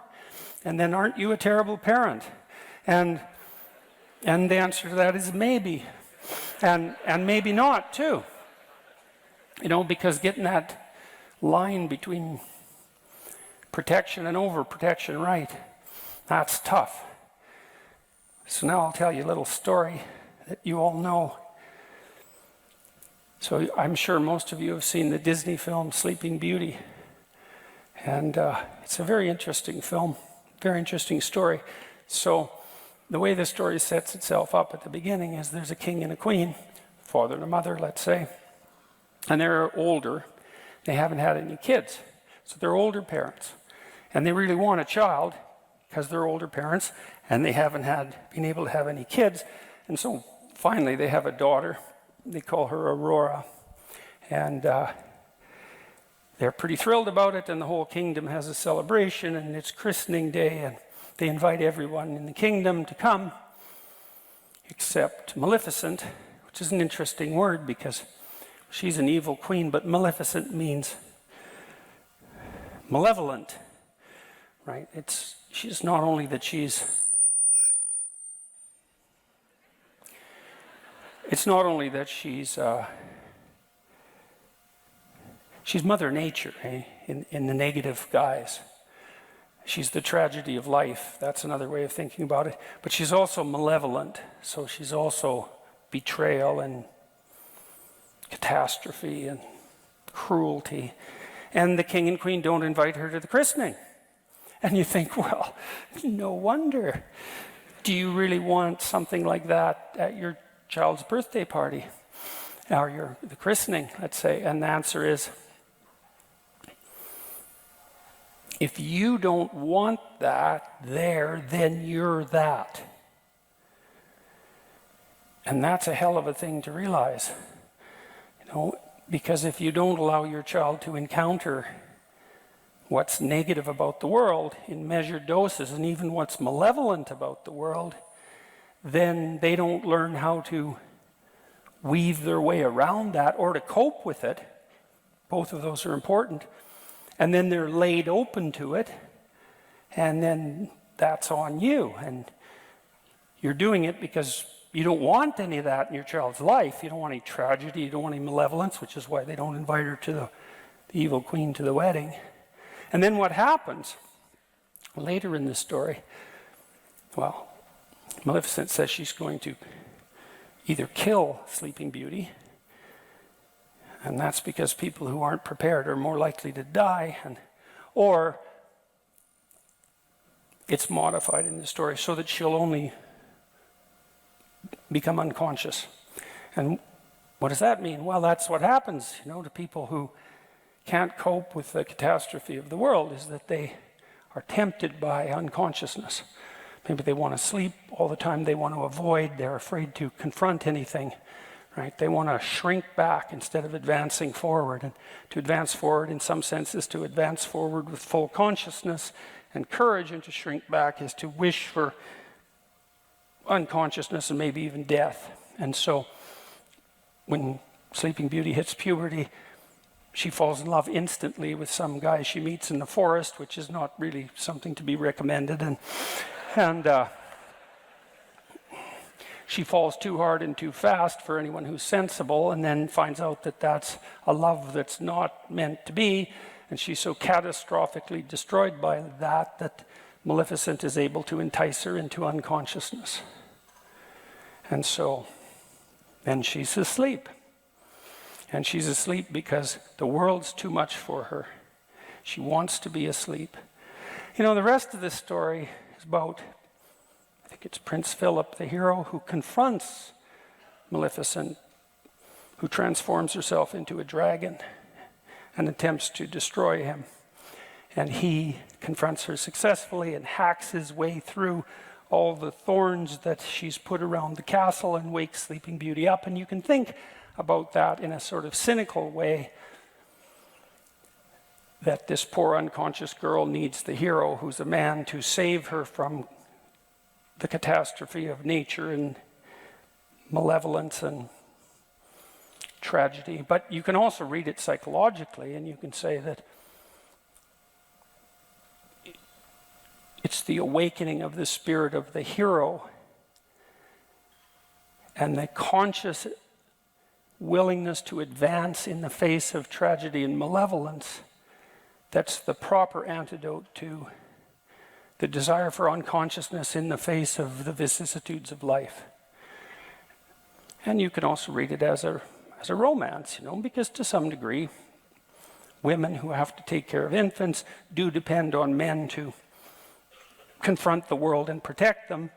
Speaker 1: And then aren't you a terrible parent? And the answer to that is maybe. And maybe not, too. Because getting that line between protection and overprotection right, that's tough. So now I'll tell you a little story that you all know. So I'm sure most of you have seen the Disney film Sleeping Beauty. And it's a very interesting film, very interesting story. So the way the story sets itself up at the beginning is there's a king and a queen, father and a mother, let's say. And they're older. They haven't had any kids. So they're older parents. And they really want a child because they're older parents and they haven't been able to have any kids. And so finally they have a daughter. They call her Aurora. And they're pretty thrilled about it, and the whole kingdom has a celebration, and it's christening day, and they invite everyone in the kingdom to come, except Maleficent,
Speaker 5: which is an interesting word because she's an evil queen, but maleficent means malevolent, right? She's not only that she's Mother Nature, in the negative guise. She's the tragedy of life. That's another way of thinking about it. But she's also malevolent. So she's also betrayal and catastrophe and cruelty. And the king and queen don't invite her to the christening. And you think, well, no wonder. Do you really want something like that at your child's birthday party? Or the christening, let's say? And the answer is, if you don't want that there, then you're that. And that's a hell of a thing to realize. Because if you don't allow your child to encounter what's negative about the world in measured doses, and even what's malevolent about the world, then they don't learn how to weave their way around that or to cope with it. Both of those are important. And then they're laid open to it, and then that's on you. And you're doing it because you don't want any of that in your child's life. You don't want any tragedy, you don't want any malevolence, which is why they don't invite her to the evil queen to the wedding. And then what happens later in the story? Well, Maleficent says she's going to either kill Sleeping Beauty, and that's because people who aren't prepared are more likely to die, or it's modified in the story so that she'll only become unconscious. And what does that mean? Well, that's what happens, to people who can't cope with the catastrophe of the world, is that they are tempted by unconsciousness. Maybe they want to sleep all the time, they want to avoid, they're afraid to confront anything. Right? They want to shrink back instead of advancing forward. And to advance forward, in some sense, is to advance forward with full consciousness and courage, and to shrink back is to wish for unconsciousness and maybe even death. And so when Sleeping Beauty hits puberty, she falls in love instantly with some guy she meets in the forest, which is not really something to be recommended. And she falls too hard and too fast for anyone who's sensible, and then finds out that that's a love that's not meant to be, and she's so catastrophically destroyed by that Maleficent is able to entice her into unconsciousness. And so then she's asleep. And she's asleep because the world's too much for her. She wants to be asleep. The rest of this story is about, I think it's Prince Philip, the hero, who confronts Maleficent, who transforms herself into a dragon and attempts to destroy him. And he confronts her successfully and hacks his way through all the thorns that she's put around the castle and wakes Sleeping Beauty up. And you can think about that in a sort of cynical way, that this poor unconscious girl needs the hero, who's a man, to save her from the catastrophe of nature and malevolence and tragedy. But you can also read it psychologically, and you can say that it's the awakening of the spirit of the hero and the conscious willingness to advance in the face of tragedy and malevolence that's the proper antidote to the desire for unconsciousness in the face of the vicissitudes of life. And you can also read it as a romance, because to some degree, women who have to take care of infants do depend on men to confront the world and protect them.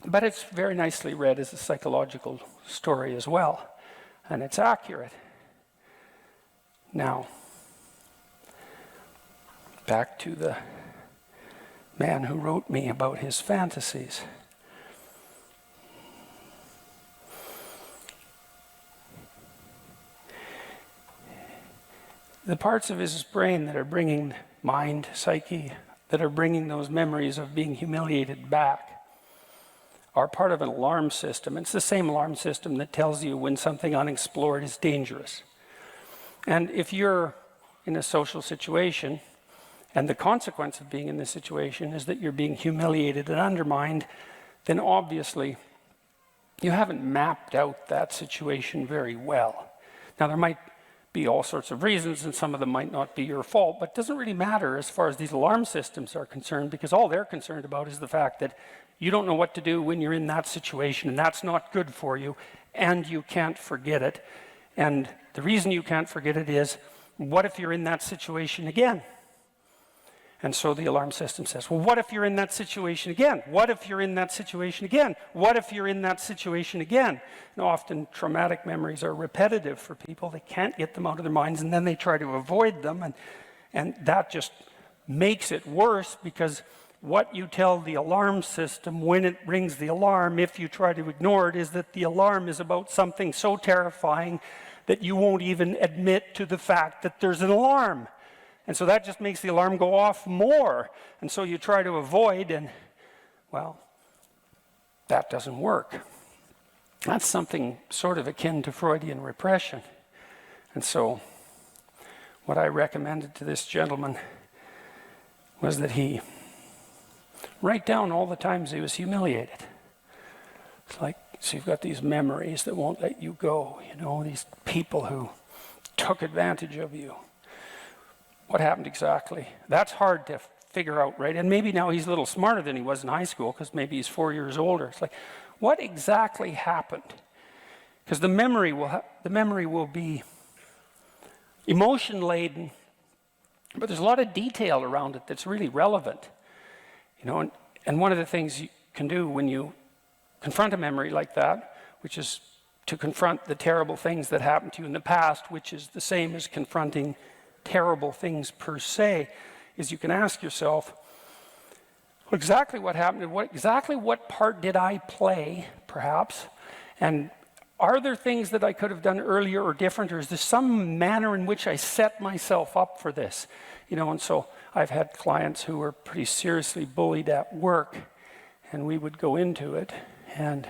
Speaker 5: But it's very nicely read as a psychological story as well, and it's accurate. Now, back to the man who wrote me about his fantasies. The parts of his brain that are bringing mind, psyche, that are bringing those memories of being humiliated back are part of an alarm system. It's the same alarm system that tells you when something unexplored is dangerous. And if you're in a social situation, and the consequence of being in this situation is that you're being humiliated and undermined, then obviously you haven't mapped out that situation very well. Now, there might be all sorts of reasons, and some of them might not be your fault, but it doesn't really matter as far as these alarm systems are concerned, because all they're concerned about is the fact that you don't know what to do when you're in that situation, and that's not good for you, and you can't forget it. And the reason you can't forget it is, what if you're in that situation again? And so the alarm system says, well, what if you're in that situation again? What if you're in that situation again? What if you're in that situation again? And often traumatic memories are repetitive for people. They can't get them out of their minds, and then they try to avoid them. And that just makes it worse, because what you tell the alarm system when it rings the alarm, if you try to ignore it, is that the alarm is about something so terrifying that you won't even admit to the fact that there's an alarm. And so that just makes the alarm go off more. And so you try to avoid, and, well, that doesn't work. That's something sort of akin to Freudian repression. And so what I recommended to this gentleman was that he write down all the times he was humiliated. It's like, so you've got these memories that won't let you go, you know, these people who took advantage of you. What happened exactly? That's hard to figure out, right? And maybe now he's a little smarter than he was in high school, because maybe he's 4 years older. It's like, what exactly happened? Because the memory will be emotion-laden, but there's a lot of detail around it that's really relevant. You know, and one of the things you can do when you confront a memory like that, which is to confront the terrible things that happened to you in the past, which is the same as confronting terrible things per se, is you can ask yourself, well, exactly what happened, and what part did I play, perhaps, and are there things that I could have done earlier or different, or is there some manner in which I set myself up for this? You know, and so I've had clients who were pretty seriously bullied at work, and we would go into it, and,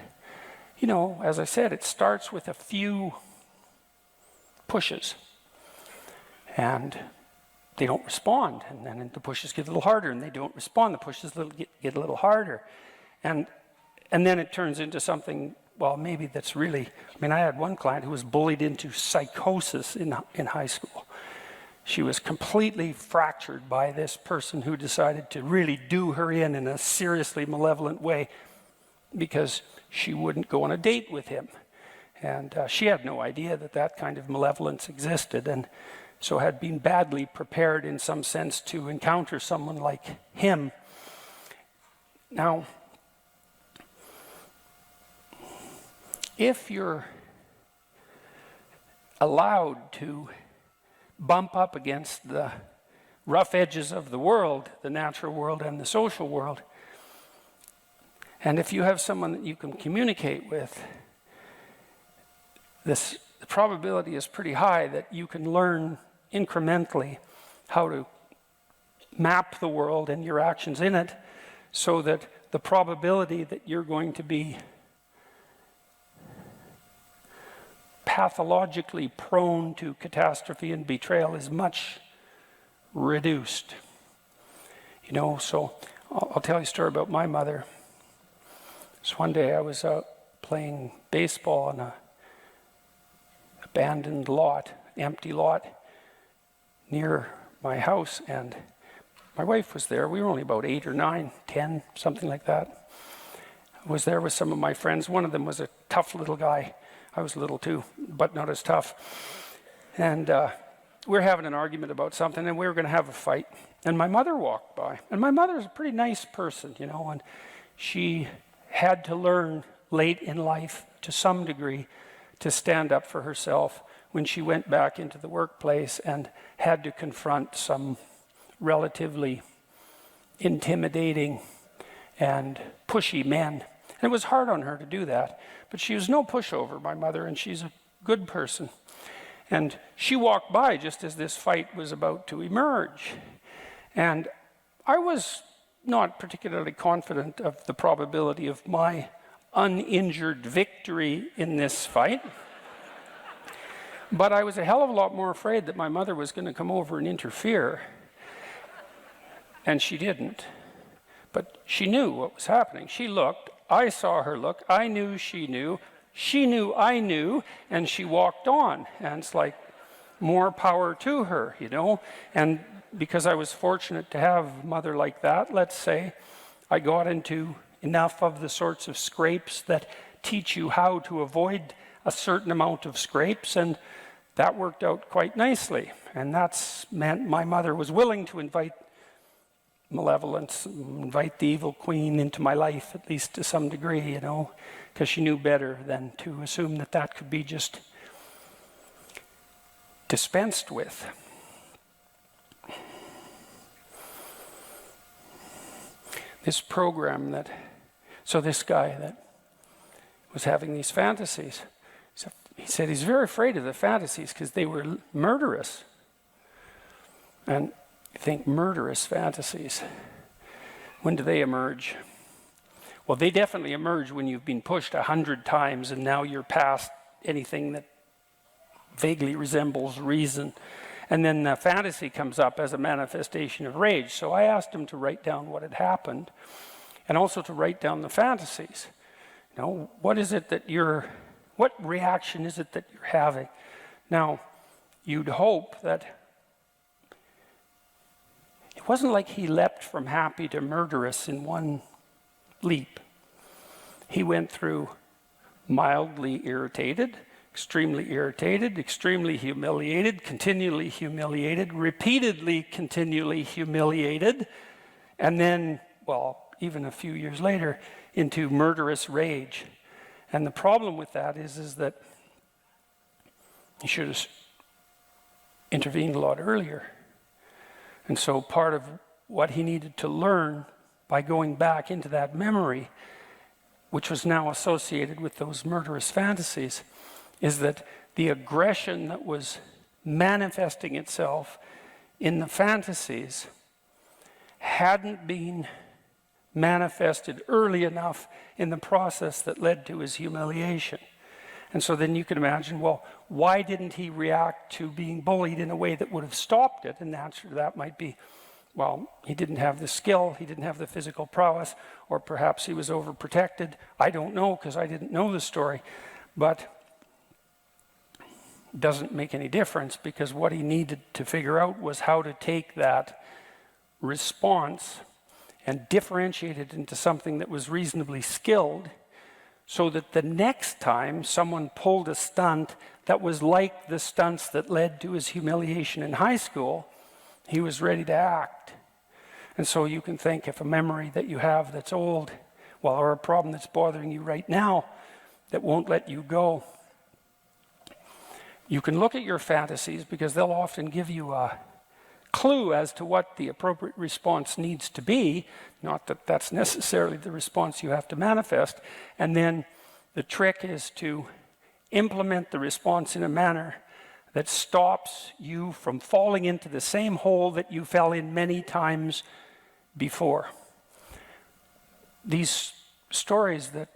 Speaker 5: you know, as I said, it starts with a few pushes. And they don't respond, and then the pushes get a little harder, and they don't respond. The pushes get a little harder, and then it turns into something. Well, maybe that's really. I mean, I had one client who was bullied into psychosis in high school. She was completely fractured by this person who decided to really do her in a seriously malevolent way, because she wouldn't go on a date with him, and she had no idea that kind of malevolence existed, and so had been badly prepared in some sense to encounter someone like him. Now, if you're allowed to bump up against the rough edges of the world, the natural world and the social world, and if you have someone that you can communicate with, the probability is pretty high that you can learn incrementally how to map the world and your actions in it, so that the probability that you're going to be pathologically prone to catastrophe and betrayal is much reduced. You know, so I'll tell you a story about my mother. So one day I was out playing baseball on an abandoned lot, empty lot, near my house, and my wife was there. We were only about 8 or 9, 10, something like that. I was there with some of my friends. One of them was a tough little guy. I was little too, but not as tough. And we were having an argument about something, and we were going to have a fight. And my mother walked by. And my mother's a pretty nice person, you know, and she had to learn late in life, to some degree, to stand up for herself when she went back into the workplace and had to confront some relatively intimidating and pushy men. And it was hard on her to do that, but she was no pushover, my mother, and she's a good person. And she walked by just as this fight was about to emerge. And I was not particularly confident of the probability of my uninjured victory in this fight. But I was a hell of a lot more afraid that my mother was going to come over and interfere. And she didn't. But she knew what was happening. She looked. I saw her look. I knew she knew. She knew I knew. And she walked on. And it's like, more power to her, you know. And because I was fortunate to have a mother like that, let's say, I got into enough of the sorts of scrapes that teach you how to avoid a certain amount of scrapes, and that worked out quite nicely. And that's meant my mother was willing to invite malevolence, invite the evil queen into my life, at least to some degree, you know, because she knew better than to assume that that could be just dispensed with. This program so this guy that was having these fantasies, he said he's very afraid of the fantasies because they were murderous. And you think murderous fantasies, when do they emerge? Well, they definitely emerge when you've been pushed 100 times and now you're past anything that vaguely resembles reason. And then the fantasy comes up as a manifestation of rage. So I asked him to write down what had happened and also to write down the fantasies. You know, what reaction is it that you're having? Now, you'd hope that it wasn't like he leapt from happy to murderous in one leap. He went through mildly irritated, extremely irritated, extremely humiliated, continually humiliated, repeatedly continually humiliated, and then, well, even a few years later, into murderous rage. And the problem with that is that he should have intervened a lot earlier. And so part of what he needed to learn by going back into that memory, which was now associated with those murderous fantasies, is that the aggression that was manifesting itself in the fantasies hadn't been manifested early enough in the process that led to his humiliation. And so then you can imagine, well, why didn't he react to being bullied in a way that would have stopped it? And the answer to that might be, well, he didn't have the skill, he didn't have the physical prowess, or perhaps he was overprotected. I don't know, because I didn't know the story. But it doesn't make any difference, because what he needed to figure out was how to take that response and differentiate it into something that was reasonably skilled, so that the next time someone pulled a stunt that was like the stunts that led to his humiliation in high school, he was ready to act. And so you can think, if a memory that you have that's old, well, or a problem that's bothering you right now that won't let you go, you can look at your fantasies, because they'll often give you a clue as to what the appropriate response needs to be, not that that's necessarily the response you have to manifest. And then the trick is to implement the response in a manner that stops you from falling into the same hole that you fell in many times before. These stories that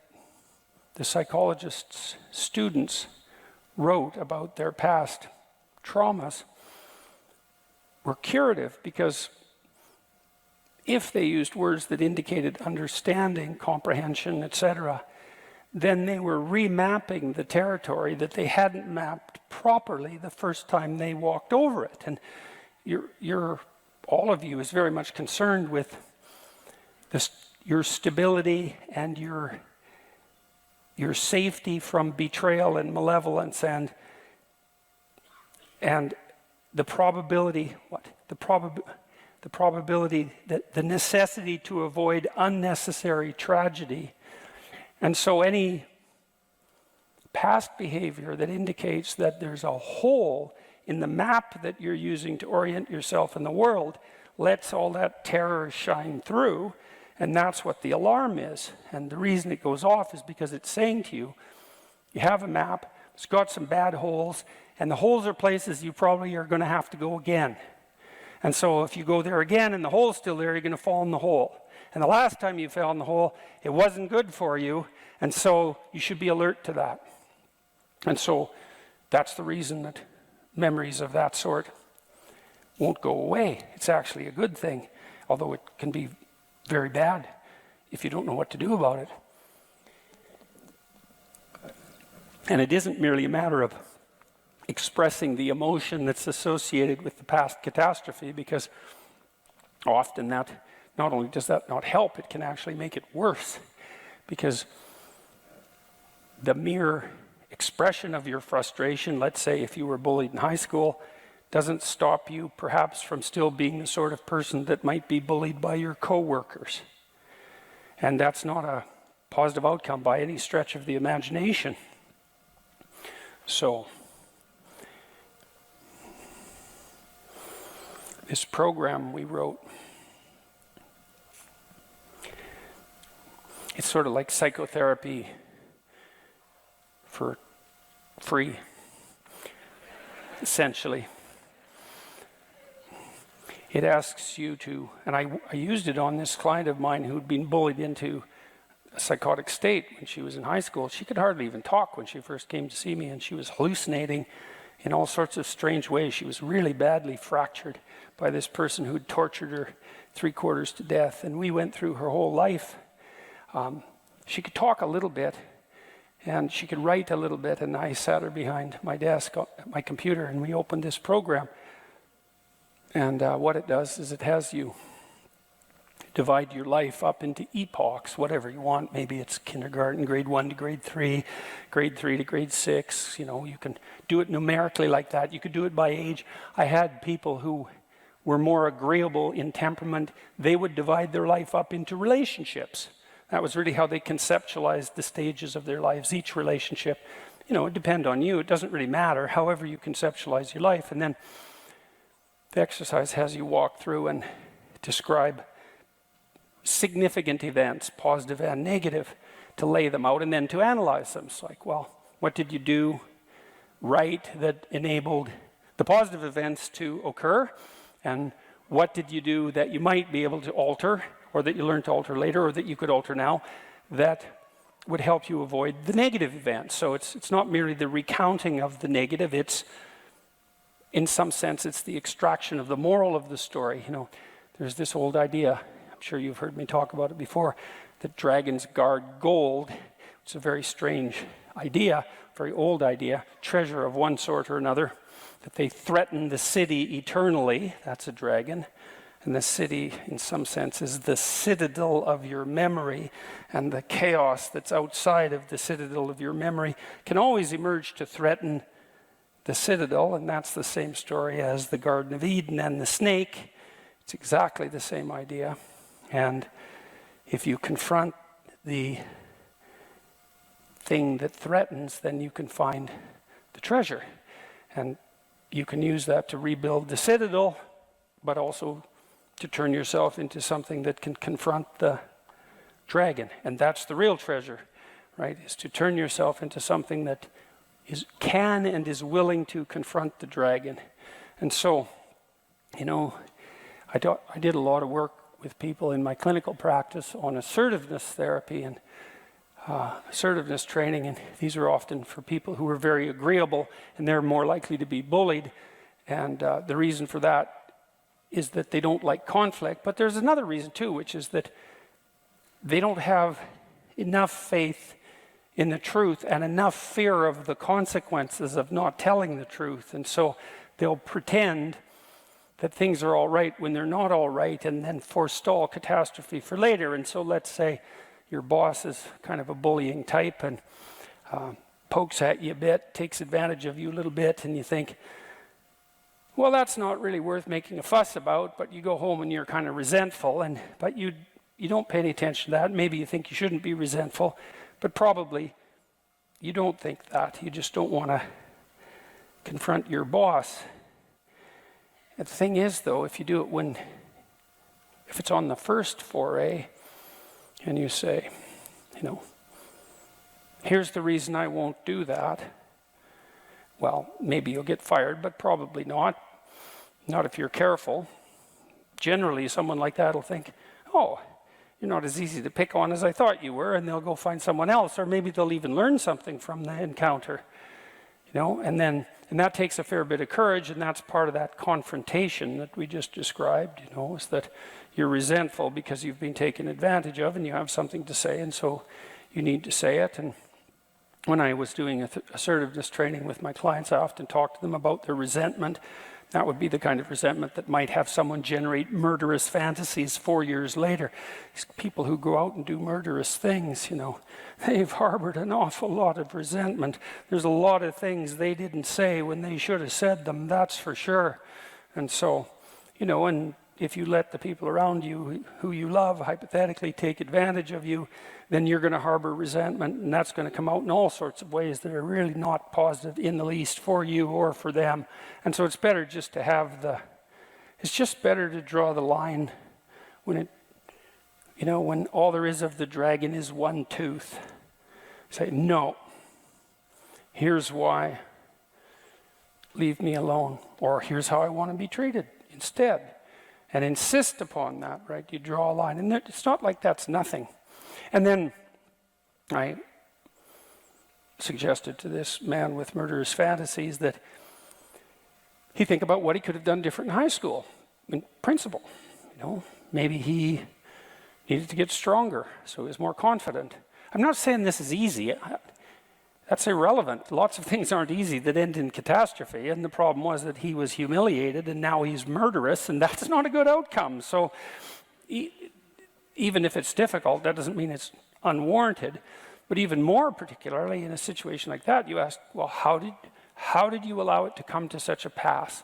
Speaker 5: the psychologist's students wrote about their past traumas were curative, because if they used words that indicated understanding, comprehension, etc., then they were remapping the territory that they hadn't mapped properly the first time they walked over it. And all of you is very much concerned with your stability and your safety from betrayal and malevolence, and the probability, the probability that the necessity to avoid unnecessary tragedy. And so any past behavior that indicates that there's a hole in the map that you're using to orient yourself in the world lets all that terror shine through, and that's what the alarm is. And the reason it goes off is because it's saying to you, you have a map, it's got some bad holes, and the holes are places you probably are going to have to go again. And so if you go there again and the hole's still there, you're going to fall in the hole. And the last time you fell in the hole, it wasn't good for you. And so you should be alert to that. And so that's the reason that memories of that sort won't go away. It's actually a good thing, although it can be very bad if you don't know what to do about it. And it isn't merely a matter of expressing the emotion that's associated with the past catastrophe, because often that not only does that not help, it can actually make it worse, because the mere expression of your frustration, let's say if you were bullied in high school, doesn't stop you perhaps from still being the sort of person that might be bullied by your coworkers. And that's not a positive outcome by any stretch of the imagination. So, this program we wrote, it's sort of like psychotherapy for free, essentially. It asks you to, and I used it on this client of mine who'd been bullied into a psychotic state when she was in high school. She could hardly even talk when she first came to see me, and she was hallucinating in all sorts of strange ways. She was really badly fractured by this person who'd tortured her 3/4 to death, and we went through her whole life. She could talk a little bit, and she could write a little bit, and I sat her behind my desk at my computer, and we opened this program. And what it does is it has you divide your life up into epochs, whatever you want. Maybe it's kindergarten, grade 1 to grade 3, grade 3 to grade 6. You know, you can do it numerically like that. You could do it by age. I had people who were more agreeable in temperament. They would divide their life up into relationships. That was really how they conceptualized the stages of their lives. Each relationship, you know, it depends on you. It doesn't really matter, however you conceptualize your life. And then the exercise has you walk through and describe significant events, positive and negative, to lay them out and then to analyze them. It's like, well, what did you do right that enabled the positive events to occur? And what did you do that you might be able to alter, or that you learned to alter later, or that you could alter now, that would help you avoid the negative events? So it's not merely the recounting of the negative, it's, in some sense, it's the extraction of the moral of the story. You know, there's this old idea, I'm sure you've heard me talk about it before, that dragons guard gold. It's a very strange idea, very old idea, treasure of one sort or another, that they threaten the city eternally. That's a dragon. And the city, in some sense, is the citadel of your memory, and the chaos that's outside of the citadel of your memory can always emerge to threaten the citadel, and that's the same story as the Garden of Eden and the snake. It's exactly the same idea. And if you confront the thing that threatens, then you can find the treasure. And you can use that to rebuild the citadel, but also to turn yourself into something that can confront the dragon. And that's the real treasure, right? Is to turn yourself into something that can and is willing to confront the dragon. And so, you know, I did a lot of work with people in my clinical practice on assertiveness therapy and assertiveness training, and these are often for people who are very agreeable, and they're more likely to be bullied. And the reason for that is that they don't like conflict, but there's another reason too, which is that they don't have enough faith in the truth and enough fear of the consequences of not telling the truth. And so they'll pretend that things are all right when they're not all right, and then forestall catastrophe for later. And so let's say your boss is kind of a bullying type and pokes at you a bit, takes advantage of you a little bit, and you think, well, that's not really worth making a fuss about, but you go home and you're kind of resentful, but you don't pay any attention to that. Maybe you think you shouldn't be resentful, but probably you don't think that. You just don't want to confront your boss. And the thing is, though, if you do it if it's on the first foray, and you say, you know, here's the reason I won't do that. Well, maybe you'll get fired, but probably not. Not if you're careful. Generally, someone like that will think, oh, you're not as easy to pick on as I thought you were, and they'll go find someone else, or maybe they'll even learn something from the encounter, you know, and that takes a fair bit of courage, and that's part of that confrontation that we just described, you know, is that you're resentful because you've been taken advantage of and you have something to say, and so you need to say it. And when I was doing assertiveness training with my clients, I often talked to them about their resentment. That would be the kind of resentment that might have someone generate murderous fantasies 4 years later. These people who go out and do murderous things, you know, they've harbored an awful lot of resentment. There's a lot of things they didn't say when they should have said them, that's for sure. And so, you know, and if you let the people around you who you love hypothetically take advantage of you, then you're going to harbor resentment, and that's going to come out in all sorts of ways that are really not positive in the least for you or for them. And so it's better just to have it's just better to draw the line when when all there is of the dragon is one tooth. Say, no, here's why, leave me alone, or here's how I want to be treated instead. And insist upon that, right? You draw a line. And it's not like that's nothing. And then I suggested to this man with murderous fantasies that he think about what he could have done different in high school. In principle, you know, maybe he needed to get stronger, so he was more confident. I'm not saying this is easy. That's irrelevant. Lots of things aren't easy that end in catastrophe, and the problem was that he was humiliated and now he's murderous, and that's not a good outcome. So even if it's difficult, that doesn't mean it's unwarranted. But even more particularly in a situation like that, you ask, well, how did you allow it to come to such a pass?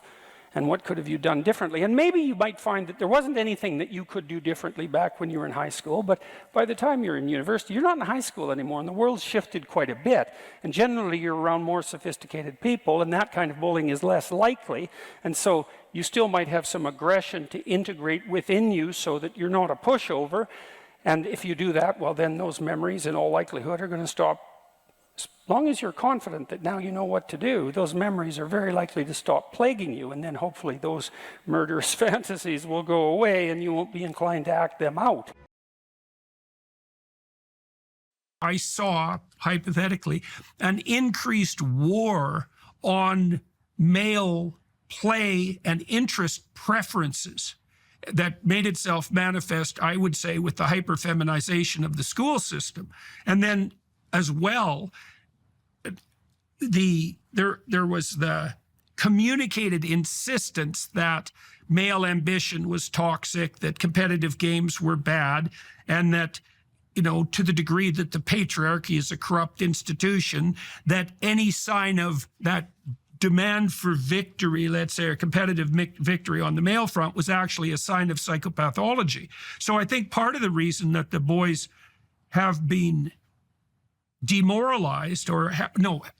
Speaker 5: And what could have you done differently? And maybe you might find that there wasn't anything that you could do differently back when you were in high school, but by the time you're in university, you're not in high school anymore, and the world's shifted quite a bit. And generally, you're around more sophisticated people, and that kind of bullying is less likely. And so you still might have some aggression to integrate within you so that you're not a pushover. And if you do that, well, then those memories, in all likelihood, are going to stop. As long as you're confident that now you know what to do, those memories are very likely to stop plaguing you, and then hopefully those murderous fantasies will go away and you won't be inclined to act them out.
Speaker 1: I saw, hypothetically, an increased war on male play and interest preferences that made itself manifest, I would say, with the hyperfeminization of the school system. And then as well, there was the communicated insistence that male ambition was toxic, that competitive games were bad, and that, you know, to the degree that the patriarchy is a corrupt institution, that any sign of that demand for victory, let's say a competitive victory on the male front, was actually a sign of psychopathology. So I think part of the reason that the boys have been demoralized or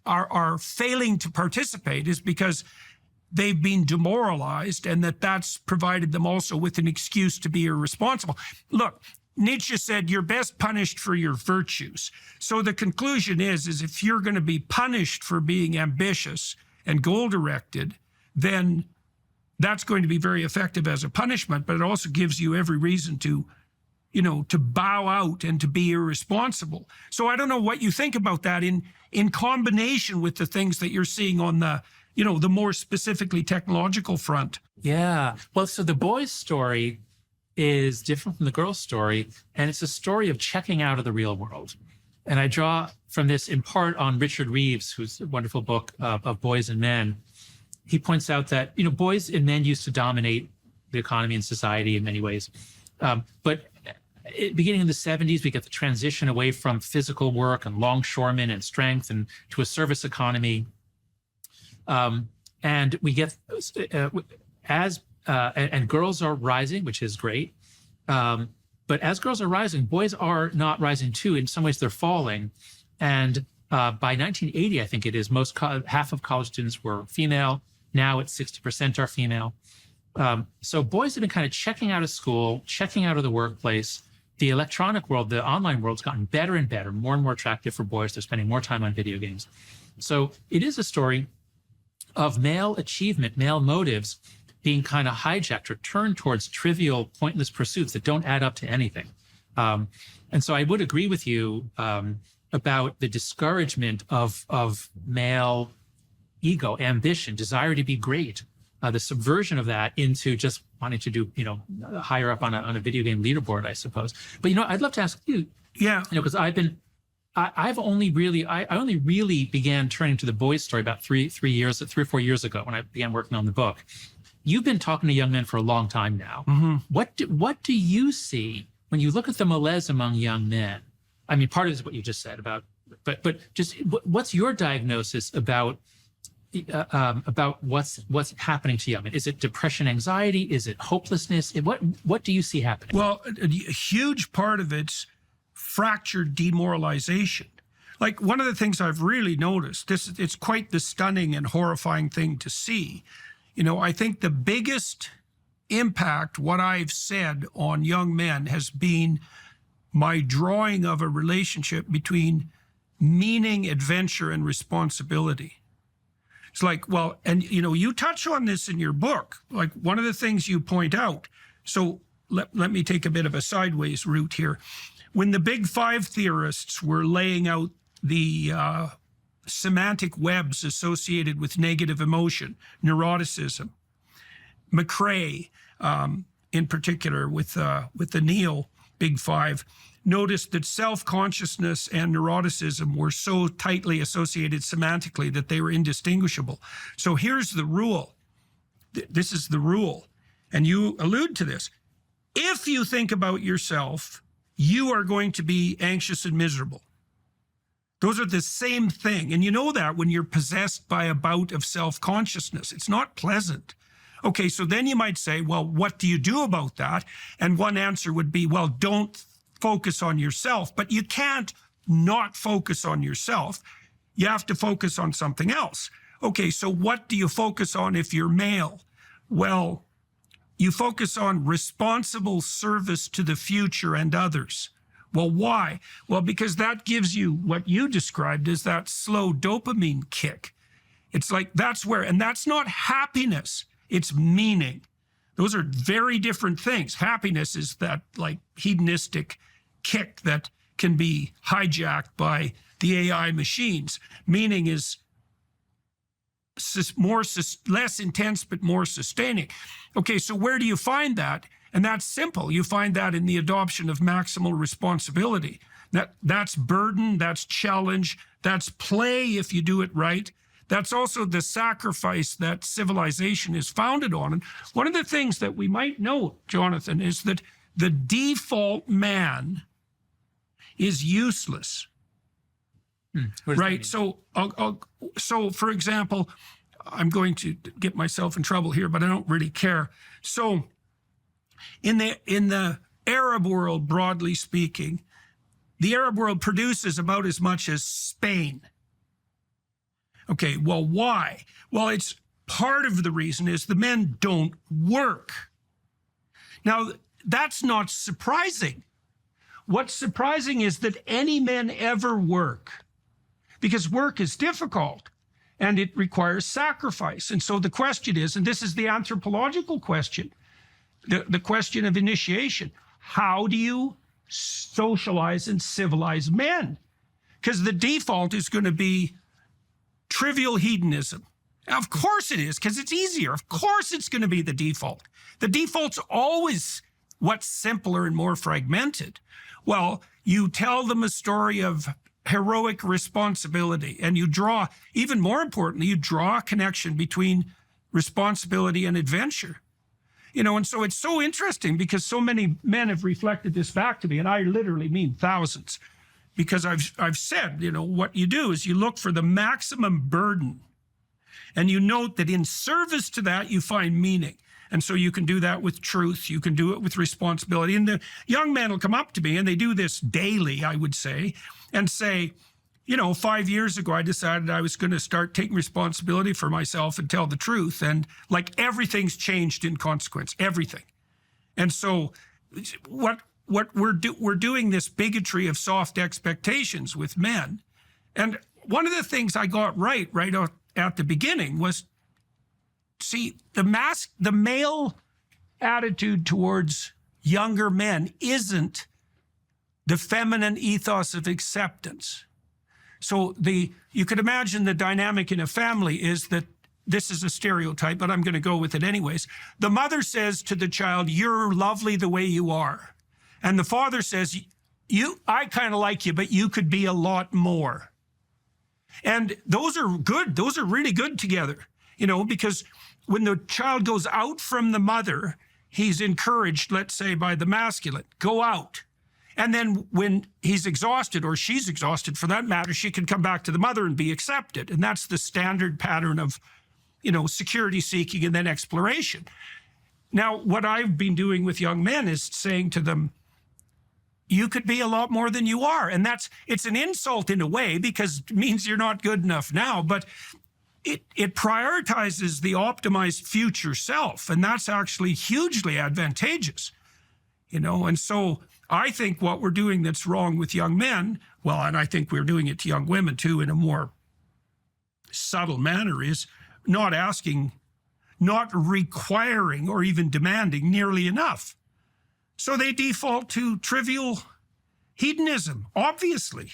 Speaker 1: are failing to participate is because they've been demoralized, and that's provided them also with an excuse to be irresponsible. Look, Nietzsche said you're best punished for your virtues. So the conclusion is if you're going to be punished for being ambitious and goal-directed, then that's going to be very effective as a punishment, but it also gives you every reason to bow out and to be irresponsible. So I don't know what you think about that in combination with the things that you're seeing on the more specifically technological front.
Speaker 6: Yeah. Well, so the boys' story is different from the girls' story, and it's a story of checking out of the real world. And I draw from this in part on Richard Reeves, who's a wonderful book of Boys and Men. He points out that, boys and men used to dominate the economy and society in many ways. But beginning in the 70s, we get the transition away from physical work and longshoremen and strength and to a service economy. And we get, and girls are rising, which is great. But as girls are rising, boys are not rising too. In some ways, they're falling. And by 1980, I think it is, half of college students were female. Now it's 60% are female. So boys have been kind of checking out of school, checking out of the workplace. The electronic world, the online world's gotten better and better, more and more attractive for boys. They're spending more time on video games. So it is a story of male achievement, male motives being kind of hijacked or turned towards trivial, pointless pursuits that don't add up to anything. And so I would agree with you about the discouragement of male ego, ambition, desire to be great, the subversion of that into just wanting to do, higher up on a video game leaderboard, I suppose. But, I'd love to ask you, because I only really began turning to the boys' story about 3 or 4 years ago when I began working on the book. You've been talking to young men for a long time now.
Speaker 5: Mm-hmm.
Speaker 6: What do you see when you look at the malaise among young men? I mean, part of it is what you just said about, but just what's your diagnosis about what's happening to young men? Is it depression, anxiety? Is it hopelessness? What do you see happening?
Speaker 7: Well, a huge part of it's fractured demoralization. Like, one of the things I've really noticed, it's quite the stunning and horrifying thing to see. I think the biggest impact what I've said on young men has been my drawing of a relationship between meaning, adventure, and responsibility. It's like, well, and you touch on this in your book, like one of the things you point out. So let me take a bit of a sideways route here. When the big five theorists were laying out the semantic webs associated with negative emotion, neuroticism, McCrae, in particular with the Neo Big Five, noticed that self-consciousness and neuroticism were so tightly associated semantically that they were indistinguishable. So here's the rule. This is the rule. And you allude to this. If you think about yourself, you are going to be anxious and miserable. Those are the same thing. And you know that when you're possessed by a bout of self-consciousness. It's not pleasant. Okay, so then you might say, well, what do you do about that? And one answer would be, well, don't focus on yourself. But you can't not focus on yourself. You have to focus on something else. Okay, so what do you focus on if you're male? Well, you focus on responsible service to the future and others. Well, why? Well, because that gives you what you described as that slow dopamine kick. It's like that's where, and that's not happiness, it's meaning. Those are very different things. Happiness is that like hedonistic kick that can be hijacked by the AI machines. Meaning is less intense but more sustaining. Okay, so where do you find that? And that's simple. You find that in the adoption of maximal responsibility. That's burden, that's challenge, that's play if you do it right. That's also the sacrifice that civilization is founded on. And one of the things that we might note, Jonathan, is that the default man is useless. Right? So, so for example, I'm going to get myself in trouble here, but I don't really care. So in the Arab world, broadly speaking, the Arab world produces about as much as Spain. Okay, well, why? Well, it's part of the reason is the men don't work. Now, that's not surprising. What's surprising is that any men ever work, because work is difficult and it requires sacrifice. And so the question is, and this is the anthropological question, the question of initiation, how do you socialize and civilize men? Because the default is going to be trivial hedonism. Of course it is, because it's easier. Of course it's going to be the default. The default's always what's simpler and more fragmented. Well, you tell them a story of heroic responsibility, and you draw, even more importantly, you draw a connection between responsibility and adventure. You know, and so it's so interesting because so many men have reflected this back to me, and I literally mean thousands, because I've said, you know, what you do is you look for the maximum burden, and you note that in service to that, you find meaning. And so you can do that with truth. You can do it with responsibility. And the young men will come up to me, and they do this daily, I would say, and say, you know, 5 years ago, I decided I was going to start taking responsibility for myself and tell the truth. And like everything's changed in consequence, everything. And so what we're doing this bigotry of soft expectations with men. And one of the things I got right at the beginning was, see, the male attitude towards younger men isn't the feminine ethos of acceptance. So you could imagine the dynamic in a family is that this is a stereotype, but I'm going to go with it anyways. The mother says to the child, "You're lovely the way you are." And the father says, I kind of like you, but you could be a lot more. And those are good. Those are really good together, because when the child goes out from the mother, he's encouraged, let's say, by the masculine, go out. And then when he's exhausted, or she's exhausted for that matter, she can come back to the mother and be accepted. And that's the standard pattern of, security seeking and then exploration. Now, what I've been doing with young men is saying to them, you could be a lot more than you are. And it's an insult in a way, because it means you're not good enough now, but it prioritizes the optimized future self. And that's actually hugely advantageous, and so I think what we're doing that's wrong with young men, well, and I think we're doing it to young women too in a more subtle manner, is not asking, not requiring, or even demanding nearly enough. So they default to trivial hedonism, obviously.